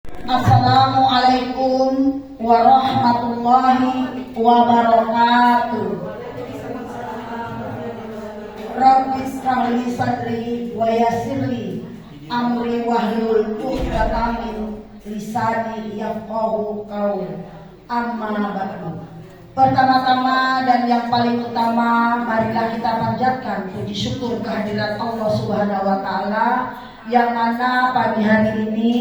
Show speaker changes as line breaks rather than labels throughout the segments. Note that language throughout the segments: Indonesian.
Assalamualaikum warahmatullahi wabarakatuh. Rabbi shrah li sadri wa yassir li amri wahlul 'uqdatam min lisani yafqahu qawli. Amma ba'du. Pertama-tama dan yang paling utama, marilah kita panjatkan puji syukur kehadirat Allah Subhanahu wa taala yang mana pagi hari ini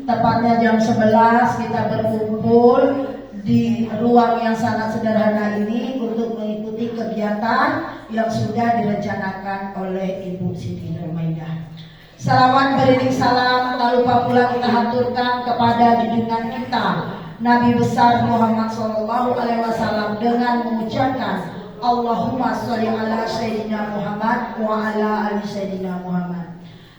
tepatnya jam 11 kita berkumpul di ruang yang sangat sederhana ini untuk mengikuti kegiatan yang sudah direncanakan oleh Ibu Siti Nurmaidah. Salawat beriring salam tak lupa pula kita haturkan kepada junjungan kita Nabi besar Muhammad SAW dengan mengucapkan Allahumma sholli ala Sayyidina Muhammad wa ala ali Sayyidina Muhammad.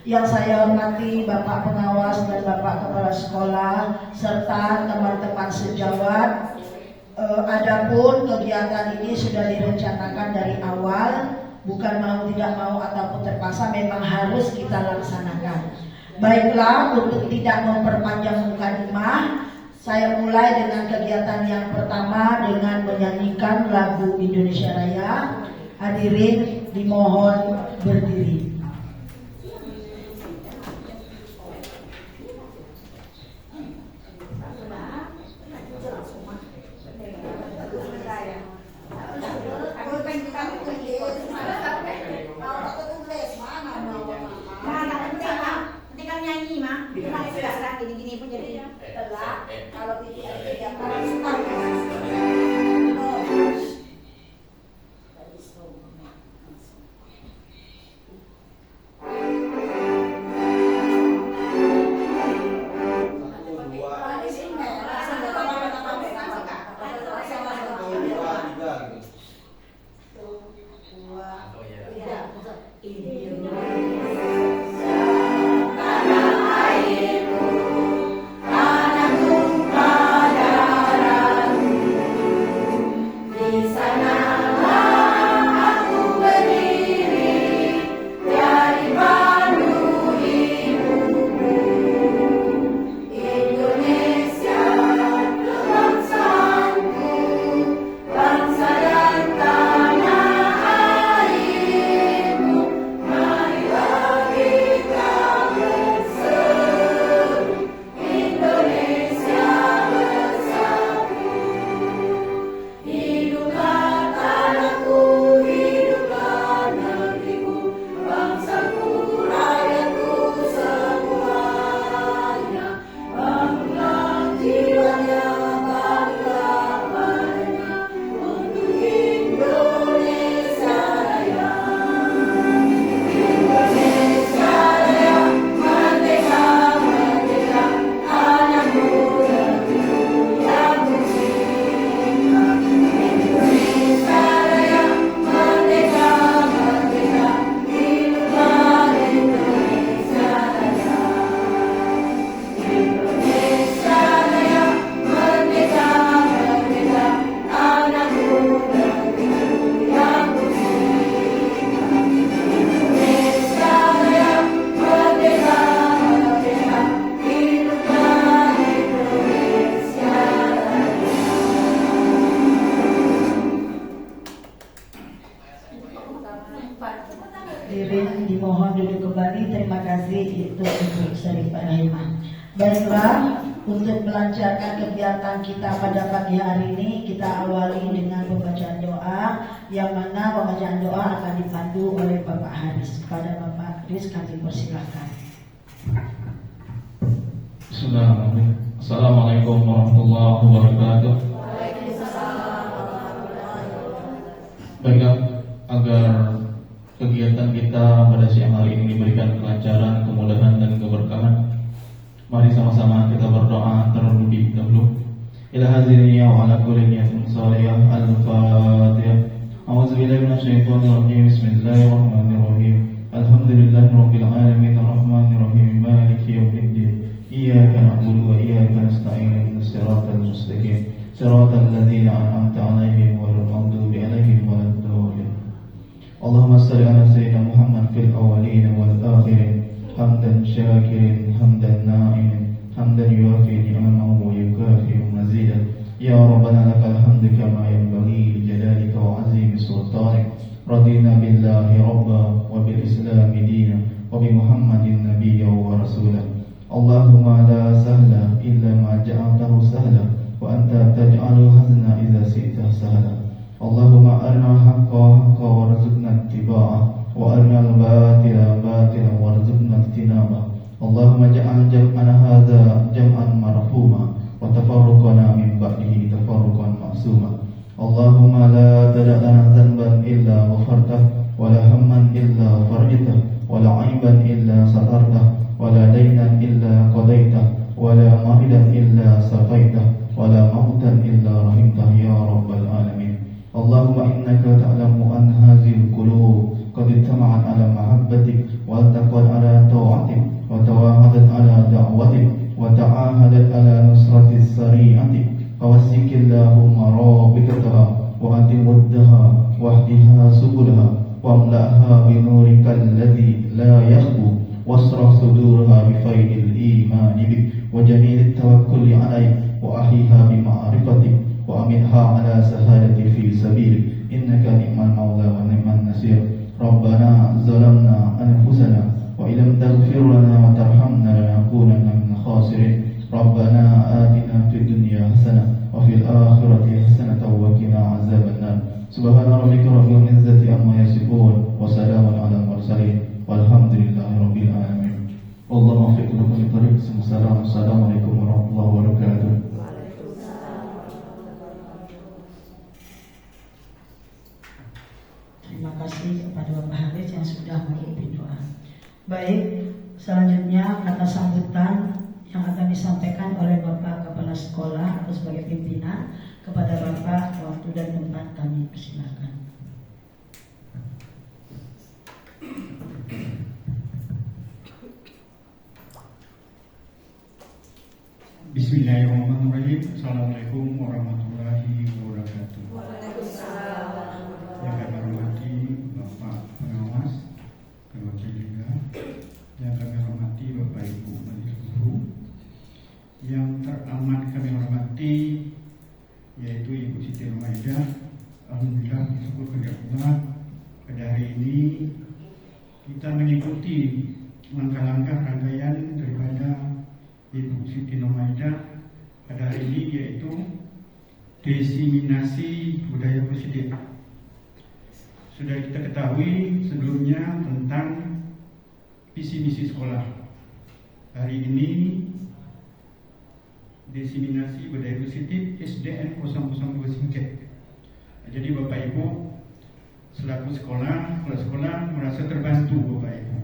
Yang saya hormati Bapak Pengawas dan Bapak Kepala Sekolah serta teman-teman sejawat, adapun kegiatan ini sudah direncanakan dari awal, bukan mau tidak mau ataupun terpaksa, memang harus kita laksanakan. Baiklah, untuk tidak memperpanjang mukadimah, saya mulai dengan kegiatan yang pertama dengan menyanyikan lagu Indonesia Raya. Hadirin dimohon berdiri.
Gini-gini pun jadi telah kalau itu aja
dimohon duduk kembali. Terima kasih itu Ibu Syarifah Rahimah. Baiklah, untuk melancarkan kegiatan kita pada pagi hari ini, kita awali dengan pembacaan doa, yang mana pembacaan doa akan dipandu oleh Bapak Haris. Kepada Bapak Haris kami persilahkan.
Assalamualaikum warahmatullahi wabarakatuh. Baiklah, agar kegiatan kita pada siang hari ini diberikan kelancaran, kemudahan dan keberkahan, mari sama-sama kita berdoa terlebih dahulu. Ila hadhihi wa ala kulli niyatin salihah. Al-Fatihah. A'udzubillahi minasyaitonir rajim. Bismillahirrahmanirrahim. Alhamdulillahirabbil alamin arrahmanir rahim maliki yaumiddin. Iyyaka na'budu wa iyyaka nasta'in ihdinas siratal mustaqim. Siratal ladzina an'amta 'alaihim ghairil maghdubi 'alaihim waladdallin. Allahumma shalli ala sayyidina Muhammad fil awwalin wal akhirin hamdan syakirin hamdan na'imin حمدا يوافي نعمه ويكافئ مزيدا يا ربنا لك الحمد كما ينبغي لجلالك وعظيم سلطانك رضينا بالله ربا وبالإسلام دينا وبمحمد نبيا ورسولا اللهم لا سهل إلا ما جعلته سهلا وأنت تجعل الحزن إذا شئت سهلا اللهم أرنا الحق حقا وارزقنا اتباعه وأرنا الباطل باطلا وارزقنا اجتنابه اللهم اجعل جمعنا هذا جمعا مرحوما وتفرقنا من بعده تفرقا معصوما اللهم لا تدع لنا ذنبا إلا غفرته ولا هما إلا فرجته ولا عيبا إلا سترته ولا دينا إلا قضيته ولا مريضا إلا شفيته ولا موتا إلا رحمته يا رب العالمين اللهم إنك تعلم أن هذه القلوب قد اجتمعت على محبتك والتقت على طاعتك وتواهدت على دعوتك وتعاهدت على نصرة سريعتك فوسك اللهم رابطتها وأدم ودها واهدها سبلها واملأها بنورك الذي لا يخبو واشرح صدورها بفيض الإيمان بك وجميل التوكل عليك وأحيها بمعرفتك وأمتها على سهادة في سبيلك إنك نعم المولى ونعم النصير ربنا ظلمنا أنفسنا وإن لم تغفر لنا وترحمنا لنكونن من الخاسرين ربنا آتنا في الدنيا حسنة وفي الآخرة حسنة وقنا عذاب النار سبحان ربك رب العزة عما يصفون وسلام على المرسلين والحمد لله رب العالمين والله موفق لكم لطريق السلام عليكم ورحمة الله وبركاته.
Terima kasih kepada Bapak Haris yang sudah memimpin doa. Baik, selanjutnya kata sambutan yang akan disampaikan oleh Bapak Kepala Sekolah atau sebagai pimpinan kepada Bapak, waktu dan tempat kami persilakan.
Bismillahirrahmanirrahim. Assalamualaikum warahmatullahi wabarakatuh. Yang kami hormati Bapak Pengawas, Ketua Liga, yang kami hormati Bapak Ibu Majelis Guru, yang teramat kami hormati yaitu Ibu Siti Nurmaidah. Alhamdulillah, bersyukur kepada Allah pada hari ini kita mengikuti langkah-langkah rangkaian daripada Ibu Siti Nurmaidah pada hari ini, yaitu diseminasi budaya positif. Sudah kita ketahui sebelumnya tentang visi misi sekolah. Hari ini diseminasi budaya positif SDN 002 Singket. Jadi Bapak Ibu selaku sekolah, kepala sekolah merasa terbantu Bapak Ibu.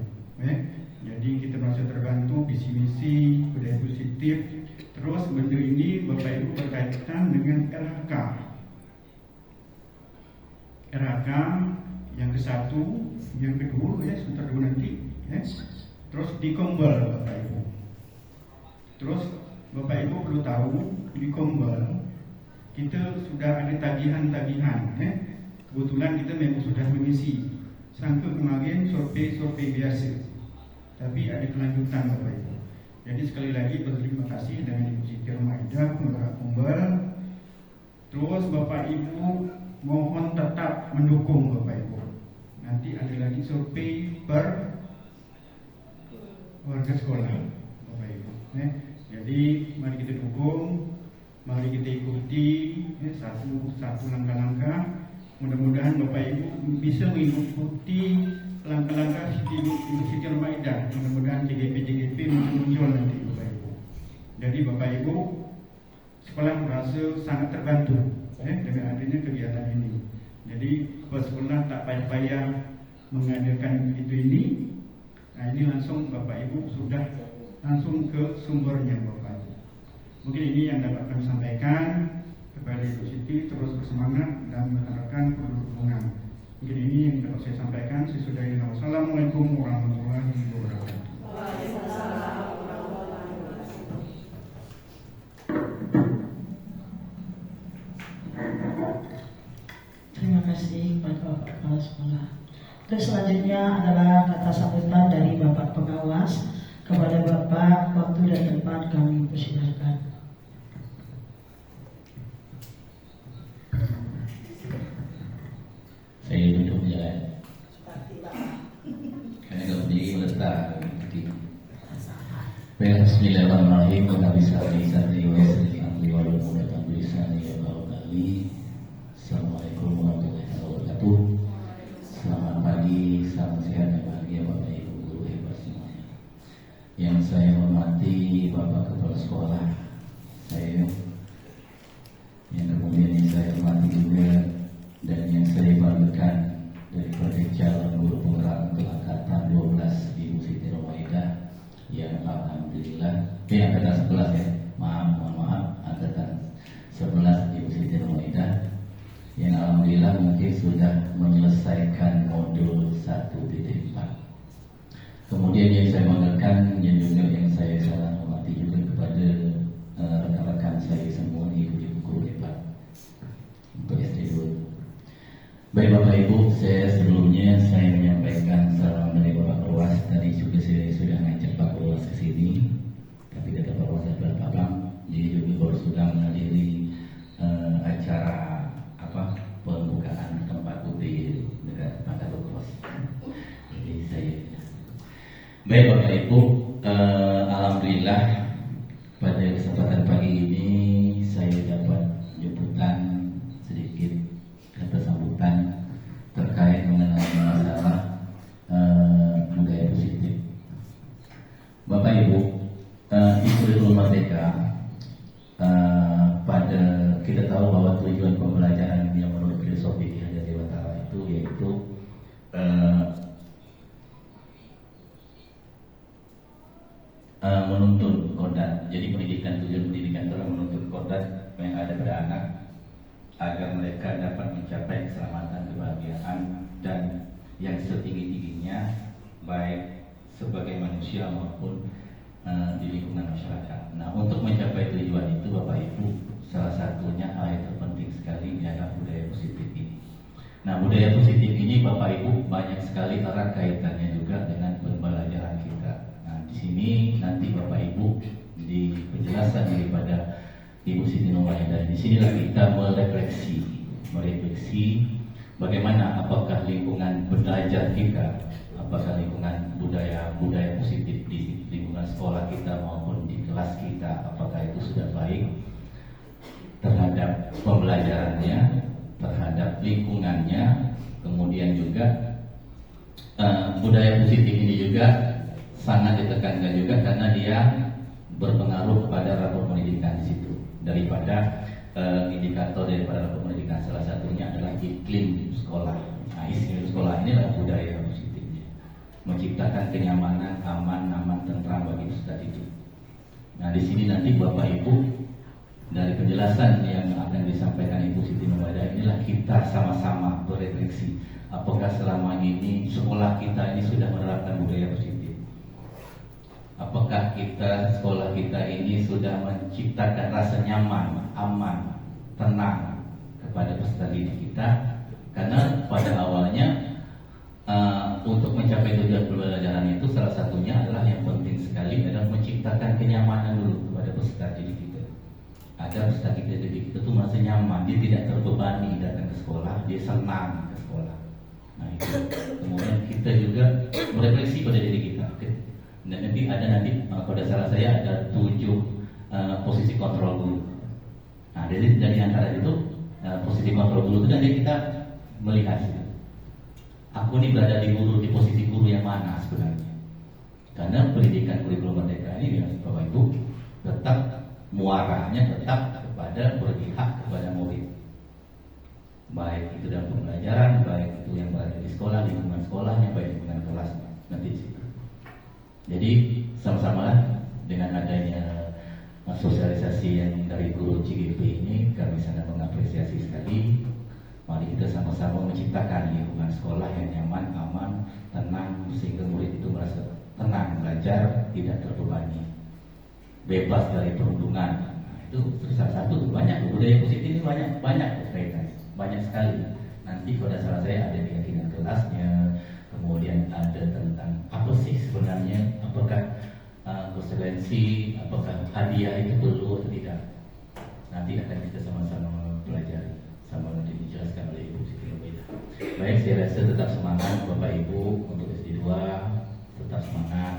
Jadi kita merasa terbantu visi misi budaya positif. Terus benda ini Bapak Ibu berkaitan dengan RHK. RHK yang ke-1, yang kedua sebentar dulu nanti. Terus di Kombel Bapak Ibu. Terus Bapak Ibu perlu tahu di Kombel kita sudah ada tagihan-tagihan. Kebetulan kita memang sudah mengisi. Sangka kemarin survei biasa. Tapi ada kelanjutan Bapak Ibu. Jadi sekali lagi berterima kasih dengan Ibu Siti Nurmaidah Kelurahan Kombel. Terus Bapak Ibu mohon tetap mendukung Bapak Ibu. Nanti ada lagi survei per warga sekolah Bapak Ibu. Jadi mari kita dukung, mari kita ikuti satu langkah-langkah. Mudah-mudahan Bapak Ibu bisa mengikuti langkah-langkah Ibu Siti Nurmaidah. Mudah-mudahan JGP muncul nanti Bapak Ibu. Jadi Bapak Ibu sekolah merasa sangat terbantu dengan adanya kegiatan ini. Jadi kepala sekolah tak payah-payah mengadakan itu ini. Nah ini langsung Bapak Ibu sudah langsung ke sumbernya Bapak Ibu. Mungkin ini yang dapat kami sampaikan kepada Ibu Siti. Terus bersemangat dan mengharapkan dukungan. Mungkin ini yang dapat saya sampaikan. Saya sudahi. Wassalamualaikum warahmatullahi wabarakatuh.
Terima kasih kepada Bapak Kepala Sekolah. Terus selanjutnya adalah kata sambutan dari Bapak Pengawas. Kepada Bapak, waktu dan tempat kami persilakan.
Saya duduk jalan. Karena kalau berdiri meletak. Bismillahirrahmanirrahim. Nabi Sari wa Yasri Amri wa Lumudatan Bilisani wa Barakali. Assalamualaikum warahmatullahi wabarakatuh. Selamat pagi, salam sehat dan bahagia Bapak Ibu guru hebat semuanya. Yang saya hormati Bapak Kepala Sekolah saya, yang kemudian yang saya hormati juga dan yang saya banggakan daripada calon guru penggerak untuk angkatan 12 Ibu Siti Nurmaidah yang alhamdulillah angkatan 11 ya, mohon maaf, angkatan 11 Ibu Siti Nurmaidah yang alhamdulillah mungkin sudah menyelesaikan modul 1.4. Kemudian yang saya banggakan yang juga yang saya sangat hormati juga kepada rekan-rekan saya semua ibu-ibu guru hebat untuk SD dulu. Baik Bapak Ibu, sebelumnya saya menyampaikan salam dari Bapak Perwas. Tadi juga saya sudah ngajak Pak Perwas ke sini, tapi kata Pak Perwas adalah Pak Bang, jadi juga baru sudah menghadiri acara pembukaan tempat putih dekat Pantai Bogor. Jadi saya. Baik Bapak Ibu, alhamdulillah pada kesempatan pagi ini saya dapat jemputan sedikit kata sambutan terkait mengenai masalah budaya positif. Bapak Ibu, Ibu Merdeka pada kita tahu bahwa tujuan pembelajaran yang menurut filosofi Ki Hajar Dewantara itu yaitu menuntun kodrat. Jadi tujuan pendidikan adalah menuntun kodrat yang ada pada anak agar mereka dapat mencapai keselamatan, kebahagiaan dan yang setinggi-tingginya baik sebagai manusia maupun di lingkungan masyarakat. Nah, untuk mencapai tujuan itu Bapak Ibu, salah satunya hal yang terpenting sekali adalah budaya positif ini. Nah, budaya positif ini Bapak Ibu banyak sekali erat kaitannya juga dengan pembelajaran kita. Nah, di sini nanti Bapak Ibu di penjelasan daripada Ibu Siti Nurmaidah, di sinilah kita merefleksi bagaimana apakah lingkungan belajar kita, apakah lingkungan budaya positif di lingkungan sekolah kita maupun di kelas kita, apakah itu sudah baik terhadap pembelajarannya, terhadap lingkungannya. Kemudian juga budaya positif ini juga sangat ditekankan juga karena dia berpengaruh kepada rapor pendidikan di situ. Daripada indikator daripada rapor pendidikan salah satunya adalah iklim sekolah. Nah, iklim sekolah ini adalah budaya positifnya, menciptakan kenyamanan, aman, tentram bagi peserta didik. Nah, di sini nanti Bapak Ibu dari penjelasan yang akan disampaikan Ibu Siti Nurmaidah inilah kita sama-sama berefleksi apakah selama ini sekolah kita ini sudah menerapkan budaya positif. Apakah sekolah kita ini sudah menciptakan rasa nyaman, aman, tenang kepada peserta didik kita? Karena pada awalnya untuk mencapai tujuan pembelajaran itu salah satunya adalah yang penting sekali adalah menciptakan kenyamanan dulu kepada peserta didik kita. Agar peserta didik itu merasa nyaman, dia tidak terbebani datang ke sekolah, dia senang ke sekolah. Nah itu. Kemudian kita juga merefleksi pada diri kita. Dan nanti pada salah saya ada 7 posisi kontrol guru. Nah dari antara itu posisi kontrol guru itu nanti kita melihat aku ini berada di posisi guru yang mana sebenarnya. Karena pendidikan kurikulum merdeka ini Bapak Ibu tetap muaranya tetap kepada berpihak kepada murid. Baik itu dalam pembelajaran, baik itu yang berada di sekolah, lingkungan sekolahnya, baik lingkungan kelasnya nanti di situ. Jadi sama-sama dengan adanya sosialisasi yang dari guru CGP ini kami sangat mengapresiasi sekali. Mari kita sama-sama menciptakan lingkungan sekolah yang nyaman, aman, tenang sehingga murid itu merasa tenang belajar, tidak terbebani, bebas dari perundungan. Nah, itu salah satu banyak budaya positif ini banyak kaitan, banyak sekali. Nanti pada saat saya ada keyakinan kelasnya. Kemudian ada tentang apa sih sebenarnya, apakah referensi apakah hadiah itu perlu atau tidak. Nanti akan kita sama-sama pelajari, sama nanti dijelaskan oleh Ibu Siti Nurhaidah. Baik, saya rasa tetap semangat Bapak Ibu untuk SD2, tetap semangat.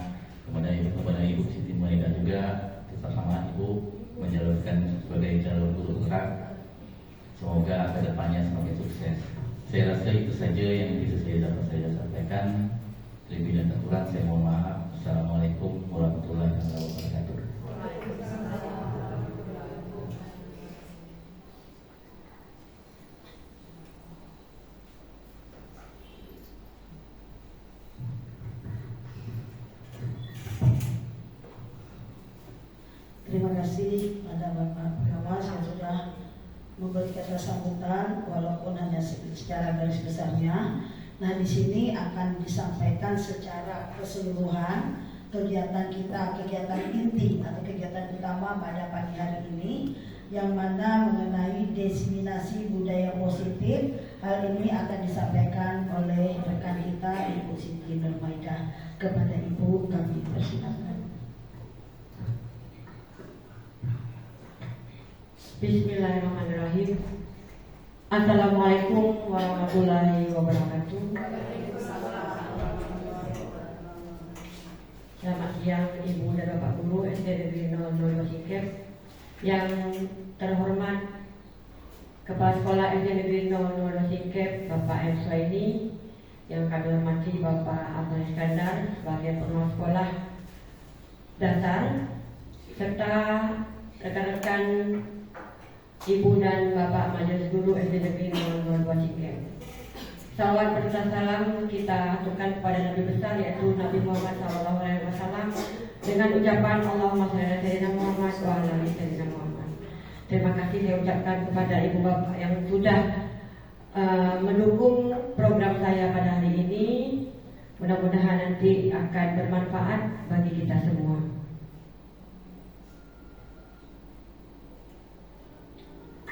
Kepada Ibu Siti Nurhaidah juga tetap semangat Ibu menjalankan sebagai calon guru penggerak. Semoga kedepannya semakin sukses. Saya rasa itu saja yang bisa saya sampaikan. Lebih dan kurang saya mohon maaf. Assalamualaikum warahmatullahi wabarakatuh.
Terima kasih pada Bapak Pengawas yang sudah memberi kata sambutan walaupun hanya secara garis besarnya. Nah, di sini akan disampaikan secara keseluruhan kegiatan kita, kegiatan inti atau kegiatan utama pada pagi hari ini, yang mana mengenai diseminasi budaya positif. Hal ini akan disampaikan oleh rekan kita Ibu Siti Nurhaidah. Kepada Ibu kami persilakan.
Bismillahirrahmanirrahim. Assalamualaikum warahmatullahi wabarakatuh. Selamat siang Ibu dan Bapak Guru SD Negeri 002 Singkep. Yang terhormat Kepala Sekolah SD Negeri 002 Singkep Bapak M. Suhaini, yang kami hormati Bapak Ahmad Iskandar sebagai pengelola sekolah dasar, serta rekan-rekan Ibu dan Bapak Majelis Guru SD Negeri 002 Singkep. Salawat serta salam kita aturkan kepada Nabi besar yaitu Nabi Muhammad SAW dengan ucapan Allahumma shalli ala sayyidina Muhammad wa ala ali sayyidina Muhammad. Terima kasih saya ucapkan kepada Ibu Bapak yang sudah mendukung program saya pada hari ini. Mudah-mudahan nanti akan bermanfaat bagi kita semua.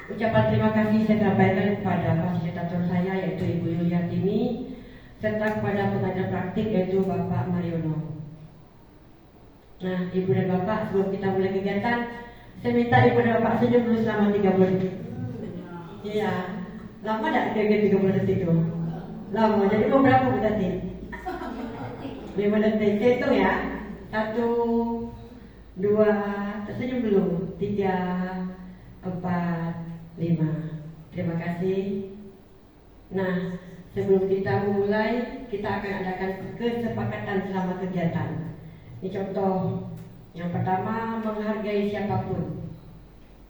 Ucapan terima kasih saya sampaikan kepada fasilitator saya yaitu Ibu Yuliatini, serta kepada pengajar praktik yaitu Bapak Mariono. Nah, Ibu dan Bapak, sebelum kita mulai kegiatan, saya minta Ibu dan Bapak senyum dulu selama 30 detik. Iya, lama tak kegiatan 30 detik itu? Lama, jadi mau berapa Bu Tati? 5 detik, saya hitung ya. 1, 2, tersenyum dulu. 3, 4, 5. Terima kasih. Nah, sebelum kita memulai, kita akan adakan kesepakatan selama kegiatan. Ini contoh. Yang pertama, menghargai siapapun.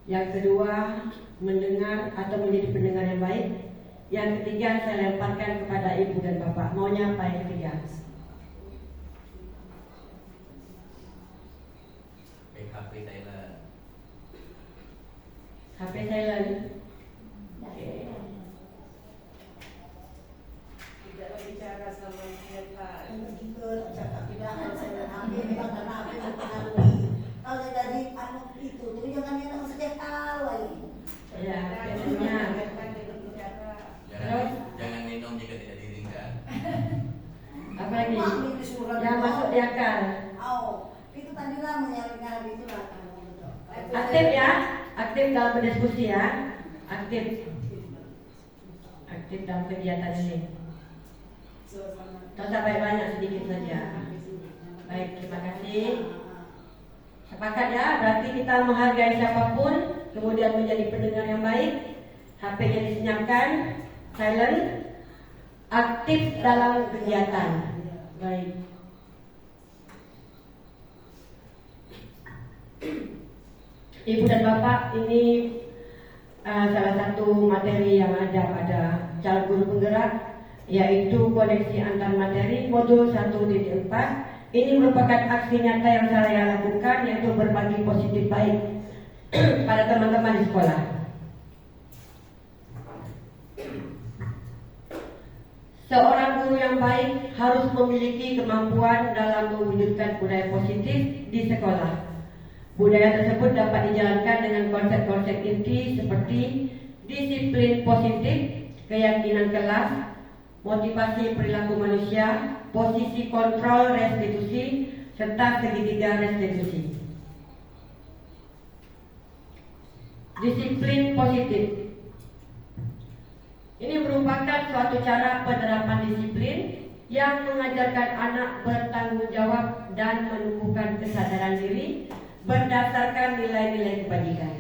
Yang kedua, mendengar atau menjadi pendengar yang baik. Yang ketiga, saya lemparkan kepada Ibu dan Bapak. Maunya apa yang ketiga?
PKP Thailand.
HP silent. Oke.
Tidak bicara sama siapa.
Juga cakap tidak saya ambil memang karena aku mempengaruhi. Kalau dari anu itu tuh jangan yang saja tahu lagi.
Ya, tentunya.
Jangan minum jika tidak diizinkan.
Apa lagi? Yang masuk di akal.
Oh, itu tadi lah menyarankan itu lah.
Aktif ya, aktif dalam berdiskusi ya, aktif dalam kegiatan ini. Tak usah banyak, sedikit saja. Baik, terima kasih. Sepakat ya, berarti kita menghargai siapapun, kemudian menjadi pendengar yang baik, HP-nya disenyapkan, silent, aktif dalam kegiatan. Baik. Ibu dan Bapak, ini salah satu materi yang ada pada calon guru penggerak, yaitu koneksi antar materi modul 1.4. Ini merupakan aksi nyata yang saya lakukan, yaitu berbagi positif baik pada teman-teman di sekolah. Seorang guru yang baik harus memiliki kemampuan dalam mewujudkan budaya positif di sekolah. Budaya tersebut dapat dijalankan dengan konsep-konsep inti seperti disiplin positif, keyakinan kelas, motivasi perilaku manusia, posisi kontrol restitusi, serta segitiga restitusi. Disiplin positif. Ini merupakan suatu cara penerapan disiplin yang mengajarkan anak bertanggung jawab dan menumbuhkan kesadaran diri berdasarkan nilai-nilai kebajikan.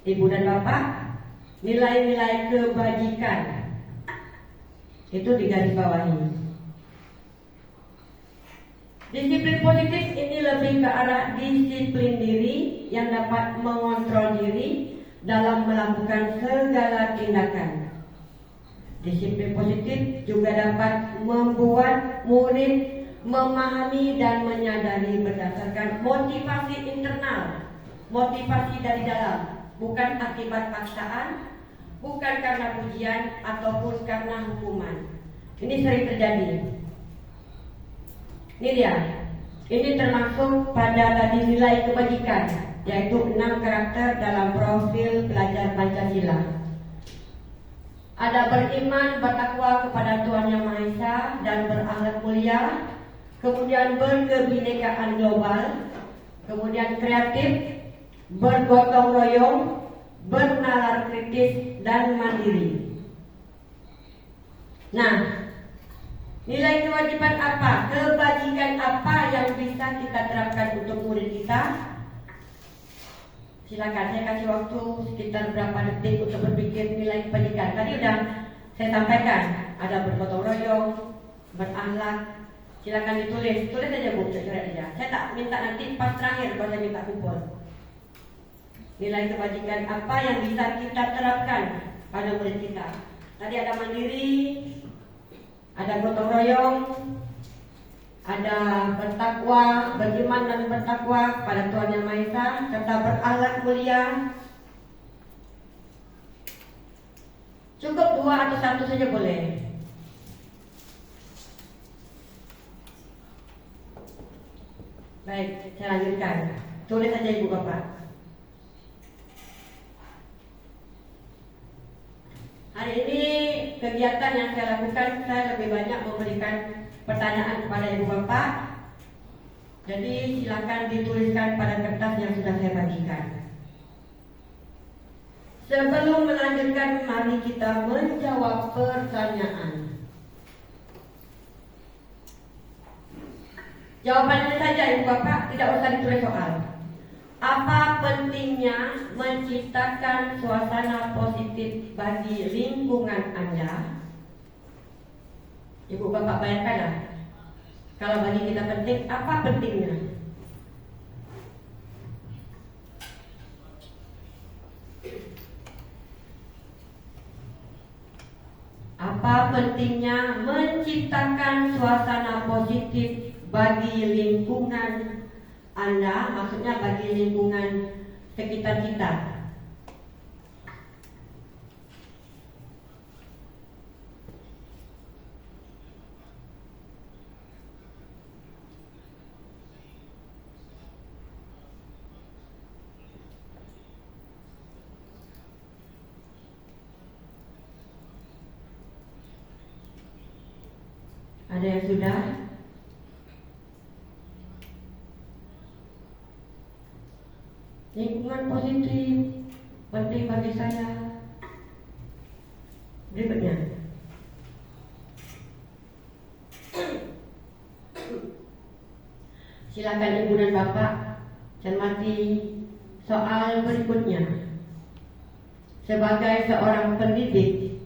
Ibu dan Bapak, nilai-nilai kebajikan itu digarisbawahi. Disiplin positif ini lebih ke arah disiplin diri yang dapat mengontrol diri dalam melakukan segala tindakan. Disiplin positif juga dapat membuat murid memahami dan menyadari berdasarkan motivasi internal, motivasi dari dalam, bukan akibat paksaan, bukan karena pujian ataupun karena hukuman. Ini sering terjadi. Ini dia. Ini termasuk pada tadi nilai kebajikan, yaitu 6 karakter dalam profil pelajar Pancasila. Ada beriman, bertakwa kepada Tuhan Yang Maha Esa dan berakhlak mulia, kemudian berkebinekaan global, kemudian kreatif, bergotong royong, bernalar kritis dan mandiri. Nah, nilai kewajiban apa? Kebajikan apa yang bisa kita terapkan untuk murid kita? Silakan, saya kasih waktu sekitar berapa detik untuk berpikir nilai kebajikan. Tadi udah saya sampaikan, ada bergotong royong, berakhlak. Silakan ditulis, tulis aja Bu, coret aja. Saya tak minta nanti pas terakhir kalau saya minta kupon. Nilai kebajikan apa yang bisa kita terapkan pada murid kita? Tadi ada mandiri, ada gotong royong, ada bertakwa, beriman dan bertakwa pada Tuhan Yang Maha Esa, serta berakhlak mulia. Cukup 2 atau 1 saja boleh. Baik, saya lanjutkan. Tulis saja Ibu Bapak. Hari ini kegiatan yang saya lakukan, saya lebih banyak memberikan pertanyaan kepada Ibu Bapak. Jadi silakan dituliskan pada kertas yang sudah saya bagikan. Sebelum melanjutkan, mari kita menjawab pertanyaan. Jawabannya saja Ibu Bapak, tidak usah ditulis soal. Apa pentingnya menciptakan suasana positif bagi lingkungan Anda? Ibu Bapak bayangkanlah, kalau bagi kita penting, apa pentingnya? Apa pentingnya menciptakan suasana positif bagi lingkungan Anda, maksudnya bagi lingkungan sekitar kita? Ada yang sudah? Lingkungan positif penting bagi saya. Berikutnya, silakan Ibu dan Bapak cermati soal berikutnya. Sebagai seorang pendidik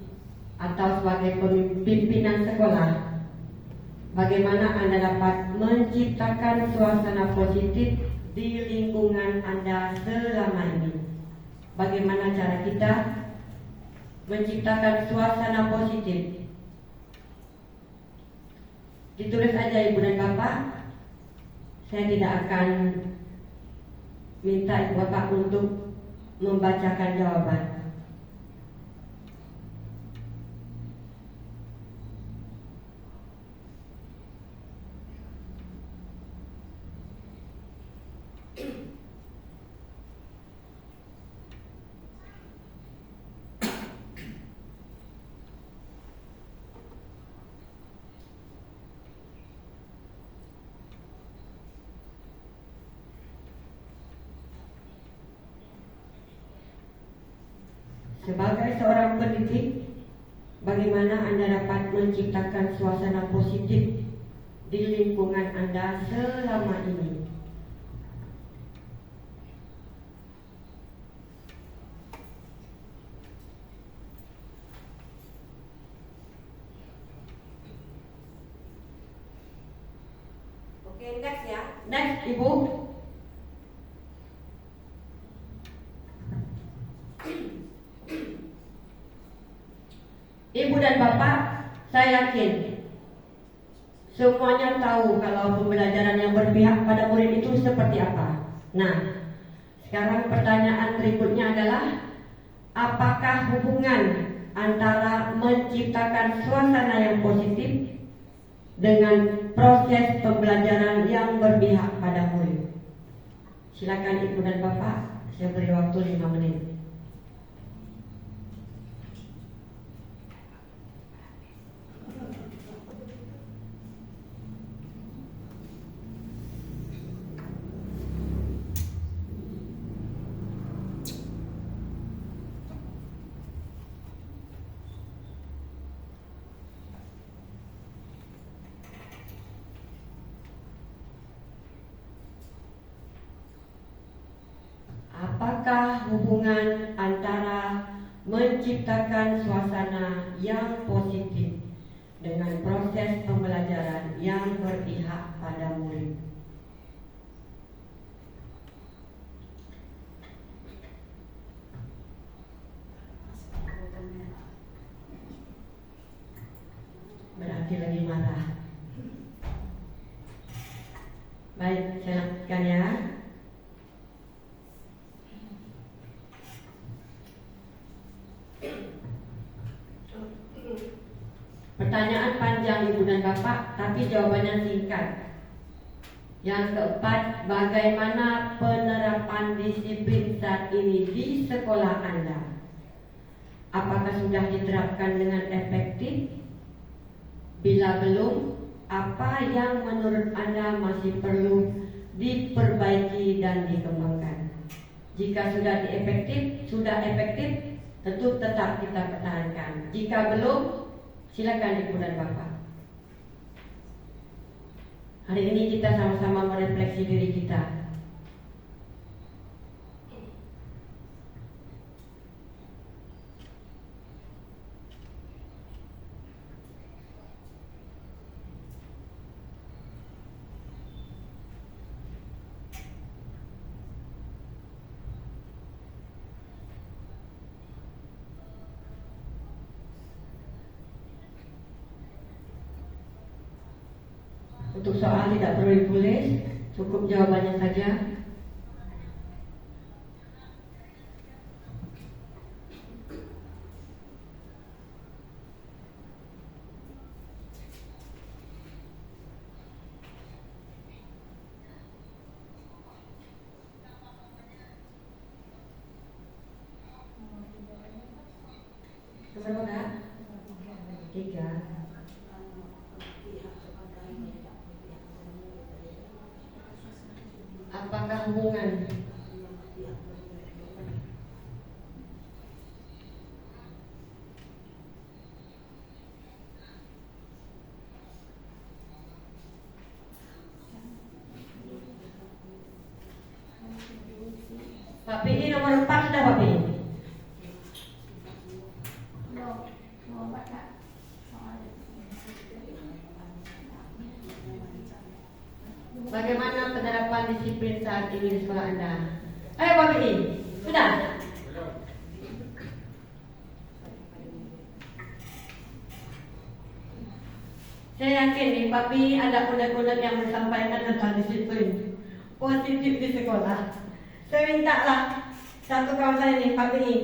atau sebagai pimpinan sekolah, bagaimana Anda dapat menciptakan suasana positif di lingkungan Anda selama ini? Bagaimana cara kita menciptakan suasana positif? Ditulis aja Ibu dan Bapak. Saya tidak akan minta Ibu Bapak untuk membacakan jawaban. Sebagai seorang pendidik, bagaimana Anda dapat menciptakan suasana positif di lingkungan Anda selama ini?
Oke, next ya.
Next, Ibu. Ibu dan Bapak, saya yakin semuanya tahu kalau pembelajaran yang berpihak pada murid itu seperti apa. Nah, sekarang pertanyaan berikutnya adalah, apakah hubungan antara menciptakan suasana yang positif dengan proses pembelajaran yang berpihak pada murid? Silakan Ibu dan Bapak, saya beri waktu 5 menit. Apakah hubungan antara menciptakan suasana yang positif dengan proses pembelajaran yang berpihak pada murid? Berarti lagi marah. Baik, saya lanjutkan ya. Pertanyaan panjang Ibu dan Bapak, tapi jawabannya singkat. Yang keempat, bagaimana penerapan disiplin saat ini di sekolah Anda? Apakah sudah diterapkan dengan efektif? Bila belum, apa yang menurut Anda masih perlu diperbaiki dan dikembangkan? Jika sudah efektif, tentu tetap kita pertahankan. Jika belum, silakan Ibu dan Bapak. Hari ini kita sama-sama merefleksi diri kita. Untuk soal tidak perlu ditulis, cukup jawabannya saja. Nomor berapa? 3. Apakah hubungan Pak PI nomor 4 sudah Pak PI? Bagaimana penerapan disiplin saat ini di sekolah Anda? Ayo Pak PI, sudah? Saya yakin nih Pak PI ada unek-unek yang disampaikan tentang disiplin positif di sekolah. Saya minta lah satu kawan saya nih Pak PI.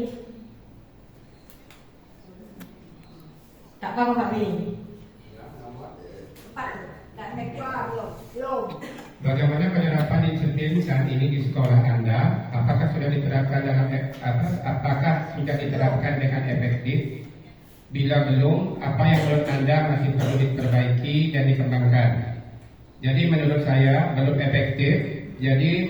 Tak apa Pak PI.
Bagaimana penerapan disiplin saat ini di sekolah Anda? Apakah sudah diterapkan dengan efektif? Bila belum, apa yang menurut Anda masih perlu diperbaiki dan dikembangkan? Jadi menurut saya belum efektif. Jadi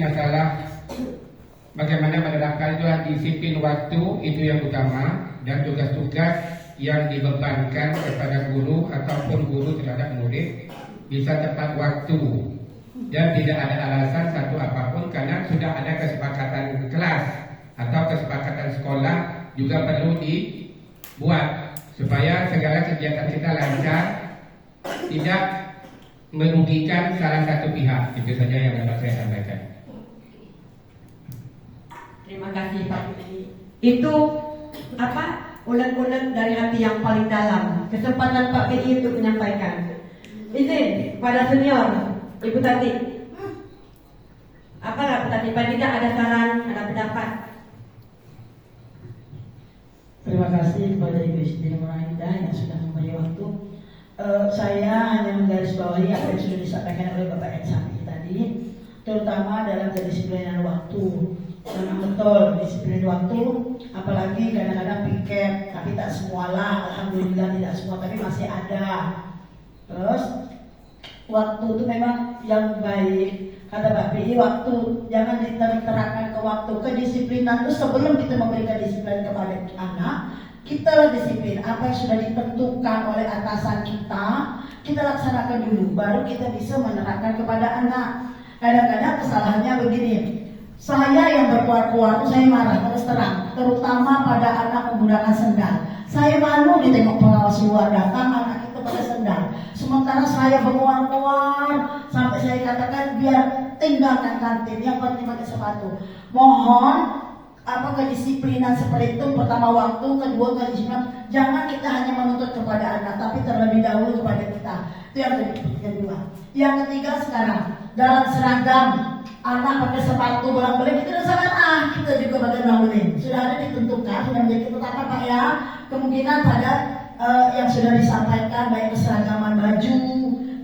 bagaimana menerapkan disiplin waktu itu yang utama, dan tugas-tugas yang dibebankan kepada guru ataupun guru terhadap murid bisa tepat waktu dan tidak ada alasan satu apapun, karena sudah ada kesepakatan kelas atau kesepakatan sekolah juga perlu dibuat supaya segala kegiatan kita lancar, tidak merugikan salah satu pihak. Itu saja yang dapat saya sampaikan.
Terima kasih Pak Budi. Itu apa? Unek-unek dari hati yang paling dalam. Kesempatan Pak BI untuk menyampaikan. Izin pada senior, Ibu Tati. Apa Bu Tati? Pak tidak ada saran, ada pendapat?
Terima kasih kepada Ibu Siti Nurhalidah yang sudah memberi waktu. Saya hanya menggarisbawahi apa yang sudah disampaikan oleh Bapak Ensami tadi, terutama dalam kedisiplinan waktu. Memang betul disiplin waktu, apalagi kadang-kadang piket, tapi tak semualah, alhamdulillah tidak semua, tapi masih ada. Terus waktu itu memang yang baik, kata Pak BI, waktu jangan diterapkan ke waktu. Kedisiplinan itu sebelum kita memberikan disiplin kepada anak, kita lah disiplin apa yang sudah ditentukan oleh atasan kita laksanakan dulu, baru kita bisa menerapkan kepada anak. Kadang-kadang kesalahannya begini, saya yang berkuar-kuar itu saya marah terus terang, terutama pada anak menggunakan sendal. Saya malu ditengok pengawas luar datang anak kita pada sendal, sementara saya berkuar-kuar sampai saya katakan biar tinggalkan kantin, yang penting pakai sepatu. Mohon kedisiplinan seperti itu, pertama waktu, kedua kedisiplinan. Jangan kita hanya menuntut kepada anak, tapi terlebih dahulu kepada kita. Itu yang kedua. Yang ketiga, sekarang dalam seragam anak pakai sepatu bolak-balik itu sudah salah. Kita juga bagaimana sudah ada ditentukan, sudah menjadi ketetapan Pak ya. Kemungkinan pada yang sudah disampaikan baik keseragaman baju,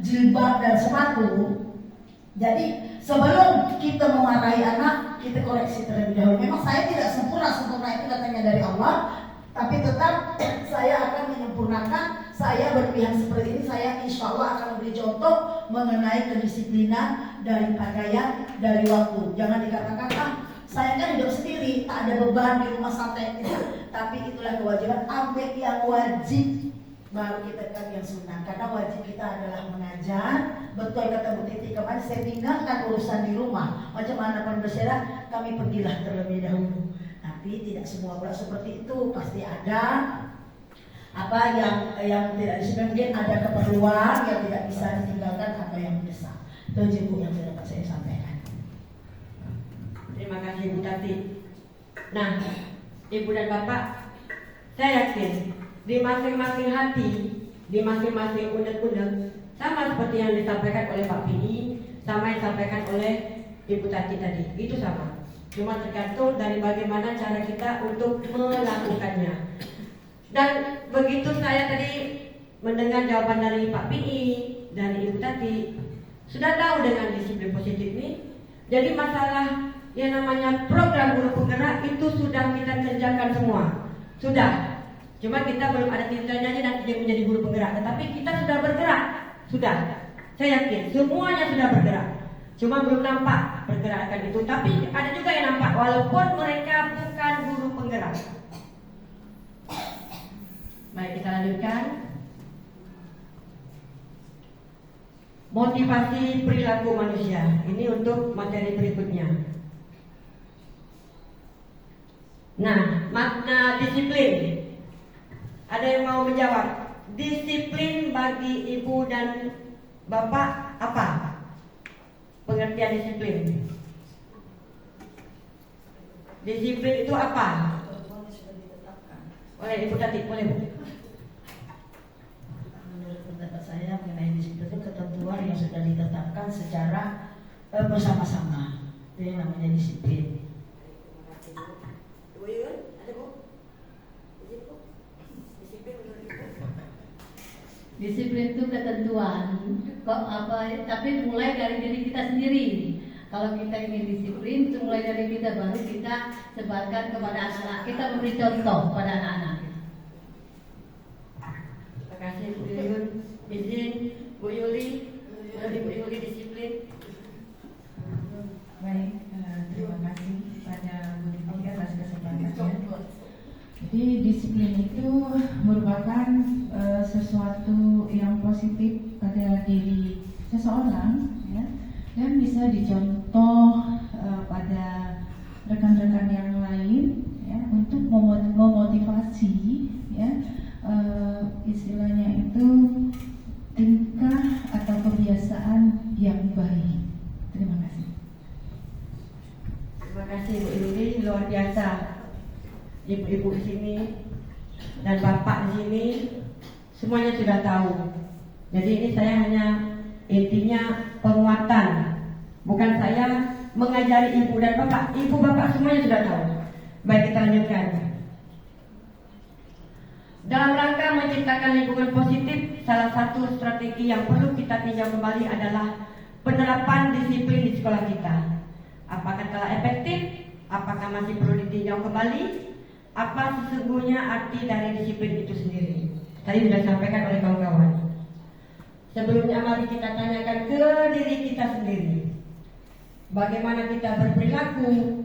jilbab dan sepatu. Jadi sebelum kita memarahi anak, kita koreksi terlebih dahulu. Memang saya tidak sempurna itu katanya dari Allah, tapi tetap saya akan menyempurnakan. Saya berpihak seperti ini, saya insya Allah akan memberi contoh mengenai kedisiplinan dari pakaian, dari waktu. Jangan dikatakan saya kan hidup sendiri, tak ada beban di rumah santai. Tapi itulah kewajiban, ambil yang wajib, baru kita kan yang sunnah. Karena wajib kita adalah mengajar. Betul kata Bu Titi kemarin, saya tinggalkan urusan di rumah. Macam mana pun berserah, kami pergilah terlebih dahulu. Tapi tidak semua pula seperti itu, pasti ada apa yang tidak disiplin, mungkin ada keperluan yang tidak bisa ditinggalkan atau yang mendesak. Itu juga yang dapat saya sampaikan.
Terima kasih Bu Tati. Nah, Ibu dan Bapak, saya yakin di masing-masing hati, di masing-masing unek-unek, sama seperti yang disampaikan oleh Pak BI, sama yang disampaikan oleh Ibu Tati tadi, itu sama. Cuma tergantung dari bagaimana cara kita untuk melakukannya. Dan begitu saya tadi mendengar jawaban dari Pak BI, dari Ibu Tati, sudah tahu dengan disiplin positif ini. Jadi masalah yang namanya program guru penggerak itu sudah kita kerjakan semua. Sudah. Cuma kita belum ada titiknya aja nanti dia menjadi guru penggerak. Tetapi kita sudah bergerak. Sudah. Saya yakin semuanya sudah bergerak. Cuma belum nampak pergerakan itu. Tapi ada juga yang nampak walaupun mereka bukan guru penggerak. Baik, kita lanjutkan. Motivasi perilaku manusia. Ini untuk materi berikutnya. Nah, makna disiplin. Ada yang mau menjawab? Disiplin bagi ibu dan bapak apa? Pengertian disiplin. Disiplin itu apa? Oleh Ibu Tati, boleh Bu.
Menurut pendapat saya mengenai disiplin itu ketentuan yang sudah ditetapkan secara bersama-sama. Itu yang namanya disiplin.
Bu Yun, ada Bu? Izin Bu. Disiplin menurut Ibu.
Disiplin itu ketentuan, tapi mulai dari diri kita sendiri. Kalau kita ingin disiplin, itu mulai dari kita, baru kita sebarkan kepada anak-anak. Kita memberi contoh kepada anak-anak.
Terima kasih Bu Yun. Izin Bu Yuli, menurut Bu Yuli disiplin.
Baik, terima kasih pada Jadi disiplin itu merupakan sesuatu yang positif pada diri seseorang, ya, dan bisa dicontoh pada rekan-rekan yang lain, ya, untuk memotivasi, ya, istilahnya itu tingkah atau kebiasaan yang baik. Terima kasih.
Terima kasih Bu Yuli, luar biasa. Ibu-ibu di sini dan bapak di sini semuanya sudah tahu. Jadi ini saya hanya intinya penguatan, bukan saya mengajari ibu dan bapak. Ibu bapak semuanya sudah tahu. Baik, kita lanjutkan. Dalam rangka menciptakan lingkungan positif, salah satu strategi yang perlu kita tinjau kembali adalah penerapan disiplin di sekolah kita. Apakah telah efektif? Apakah masih perlu ditinjau kembali? Apa sesungguhnya arti dari disiplin itu sendiri? Tadi sudah disampaikan oleh kawan-kawan. Sebelumnya mari kita tanyakan ke diri kita sendiri. Bagaimana kita berperilaku?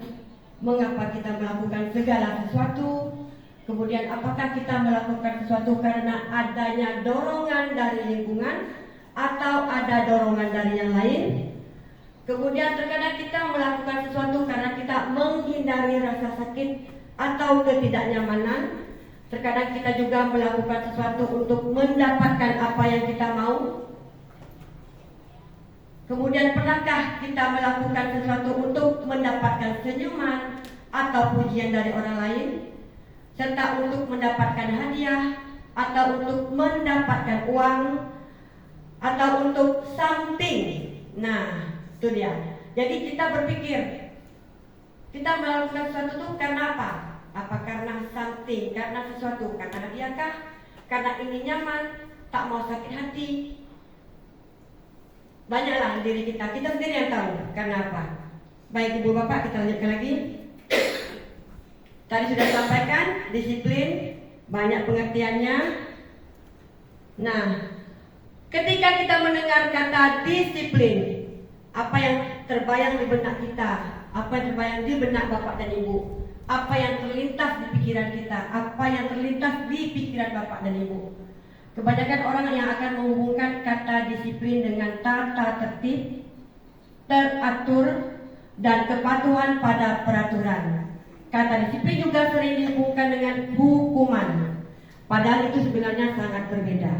Mengapa kita melakukan segala sesuatu? Kemudian apakah kita melakukan sesuatu karena adanya dorongan dari lingkungan atau ada dorongan dari yang lain? Kemudian terkadang kita melakukan sesuatu karena kita menghindari rasa sakit atau ketidaknyamanan. Terkadang kita juga melakukan sesuatu untuk mendapatkan apa yang kita mau. Kemudian pernahkah kita melakukan sesuatu untuk mendapatkan senyuman atau pujian dari orang lain, serta untuk mendapatkan hadiah atau untuk mendapatkan uang atau untuk something. Nah, itu dia. Jadi kita berpikir, kita melakukan sesuatu itu karena apa? Apa karena something, karena sesuatu, karena hadiahkah? Karena ingin nyaman, tak mau sakit hati. Banyaklah diri kita sendiri yang tahu karena apa. Baik ibu bapak, kita lanjutkan lagi. Tadi sudah disampaikan, disiplin, banyak pengertiannya. Nah, ketika kita mendengar kata disiplin, apa yang terbayang di benak kita? Apa yang terbayang di benak bapak dan ibu? Apa yang terlintas di pikiran kita? Apa yang terlintas di pikiran bapak dan ibu? Kebanyakan orang yang akan menghubungkan kata disiplin dengan tata tertib, teratur, dan kepatuhan pada peraturan. Kata disiplin juga sering dihubungkan dengan hukuman. Padahal itu sebenarnya sangat berbeda.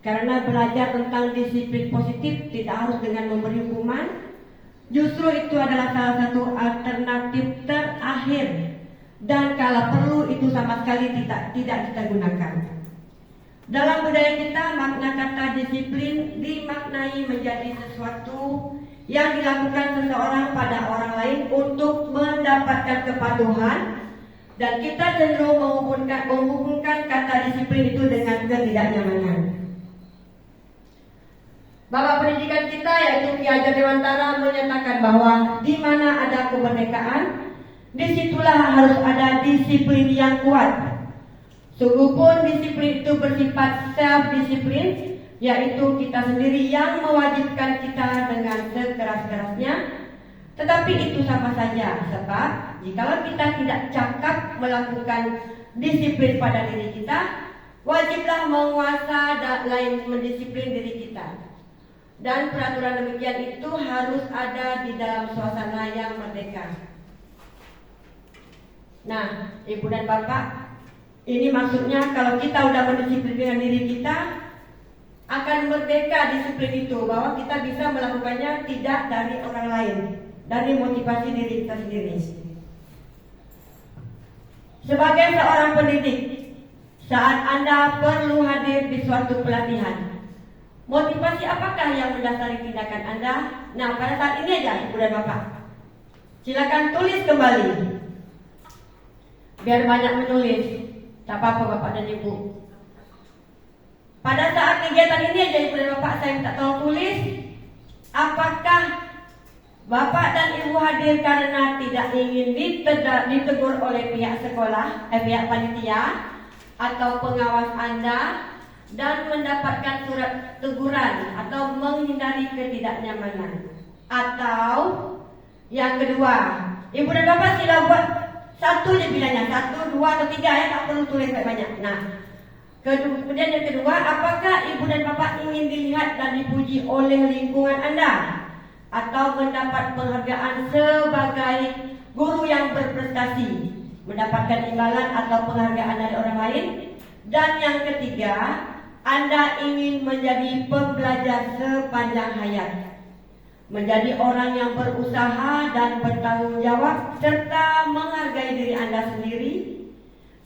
Karena belajar tentang disiplin positif tidak harus dengan memberi hukuman. Justru itu adalah salah satu alternatif terakhir, dan kalau perlu itu sama sekali tidak kita gunakan. Dalam budaya kita, makna kata disiplin dimaknai menjadi sesuatu yang dilakukan seseorang pada orang lain untuk mendapatkan kepatuhan, dan kita cenderung menghubungkan kata disiplin itu dengan ketidaknyamanan. Bapak pendidikan kita yaitu Ki Hajar Dewantara menyatakan bahwa di mana ada kemerdekaan, disitulah harus ada disiplin yang kuat. Sungguh pun disiplin itu bersifat self-disiplin, yaitu kita sendiri yang mewajibkan kita dengan sekeras-kerasnya. Tetapi itu sama saja, sebab jikalau kita tidak cakap melakukan disiplin pada diri kita, wajiblah menguasa dan lain mendisiplin diri kita. Dan peraturan demikian itu harus ada di dalam suasana yang merdeka. Nah, ibu dan bapak, ini maksudnya kalau kita sudah mendisiplinkan diri kita, akan merdeka disiplin itu, bahwa kita bisa melakukannya tidak dari orang lain, dari motivasi diri kita sendiri. Sebagai seorang pendidik, saat Anda perlu hadir di suatu pelatihan, motivasi apakah yang mendasari tindakan Anda? Nah, pada saat ini aja, ibu dan bapak, silakan tulis kembali. Biar banyak menulis, tak apa-apa bapak dan ibu. Pada saat kegiatan ini aja, ibu dan bapak, saya minta tolong tulis, apakah bapak dan ibu hadir karena tidak ingin ditegur oleh pihak sekolah, pihak panitia atau pengawas Anda, dan mendapatkan surat teguran atau menghindari ketidaknyamanan. Atau yang kedua, ibu dan bapak Satu je bilangnya, 1, 2 atau 3 ya, tak perlu tulis banyak. Nah, kemudian yang kedua, apakah ibu dan bapak ingin dilihat dan dipuji oleh lingkungan Anda atau mendapat penghargaan sebagai guru yang berprestasi, mendapatkan imbalan atau penghargaan dari orang lain? Dan yang ketiga, Anda ingin menjadi pembelajar sepanjang hayat, menjadi orang yang berusaha dan bertanggung jawab serta menghargai diri Anda sendiri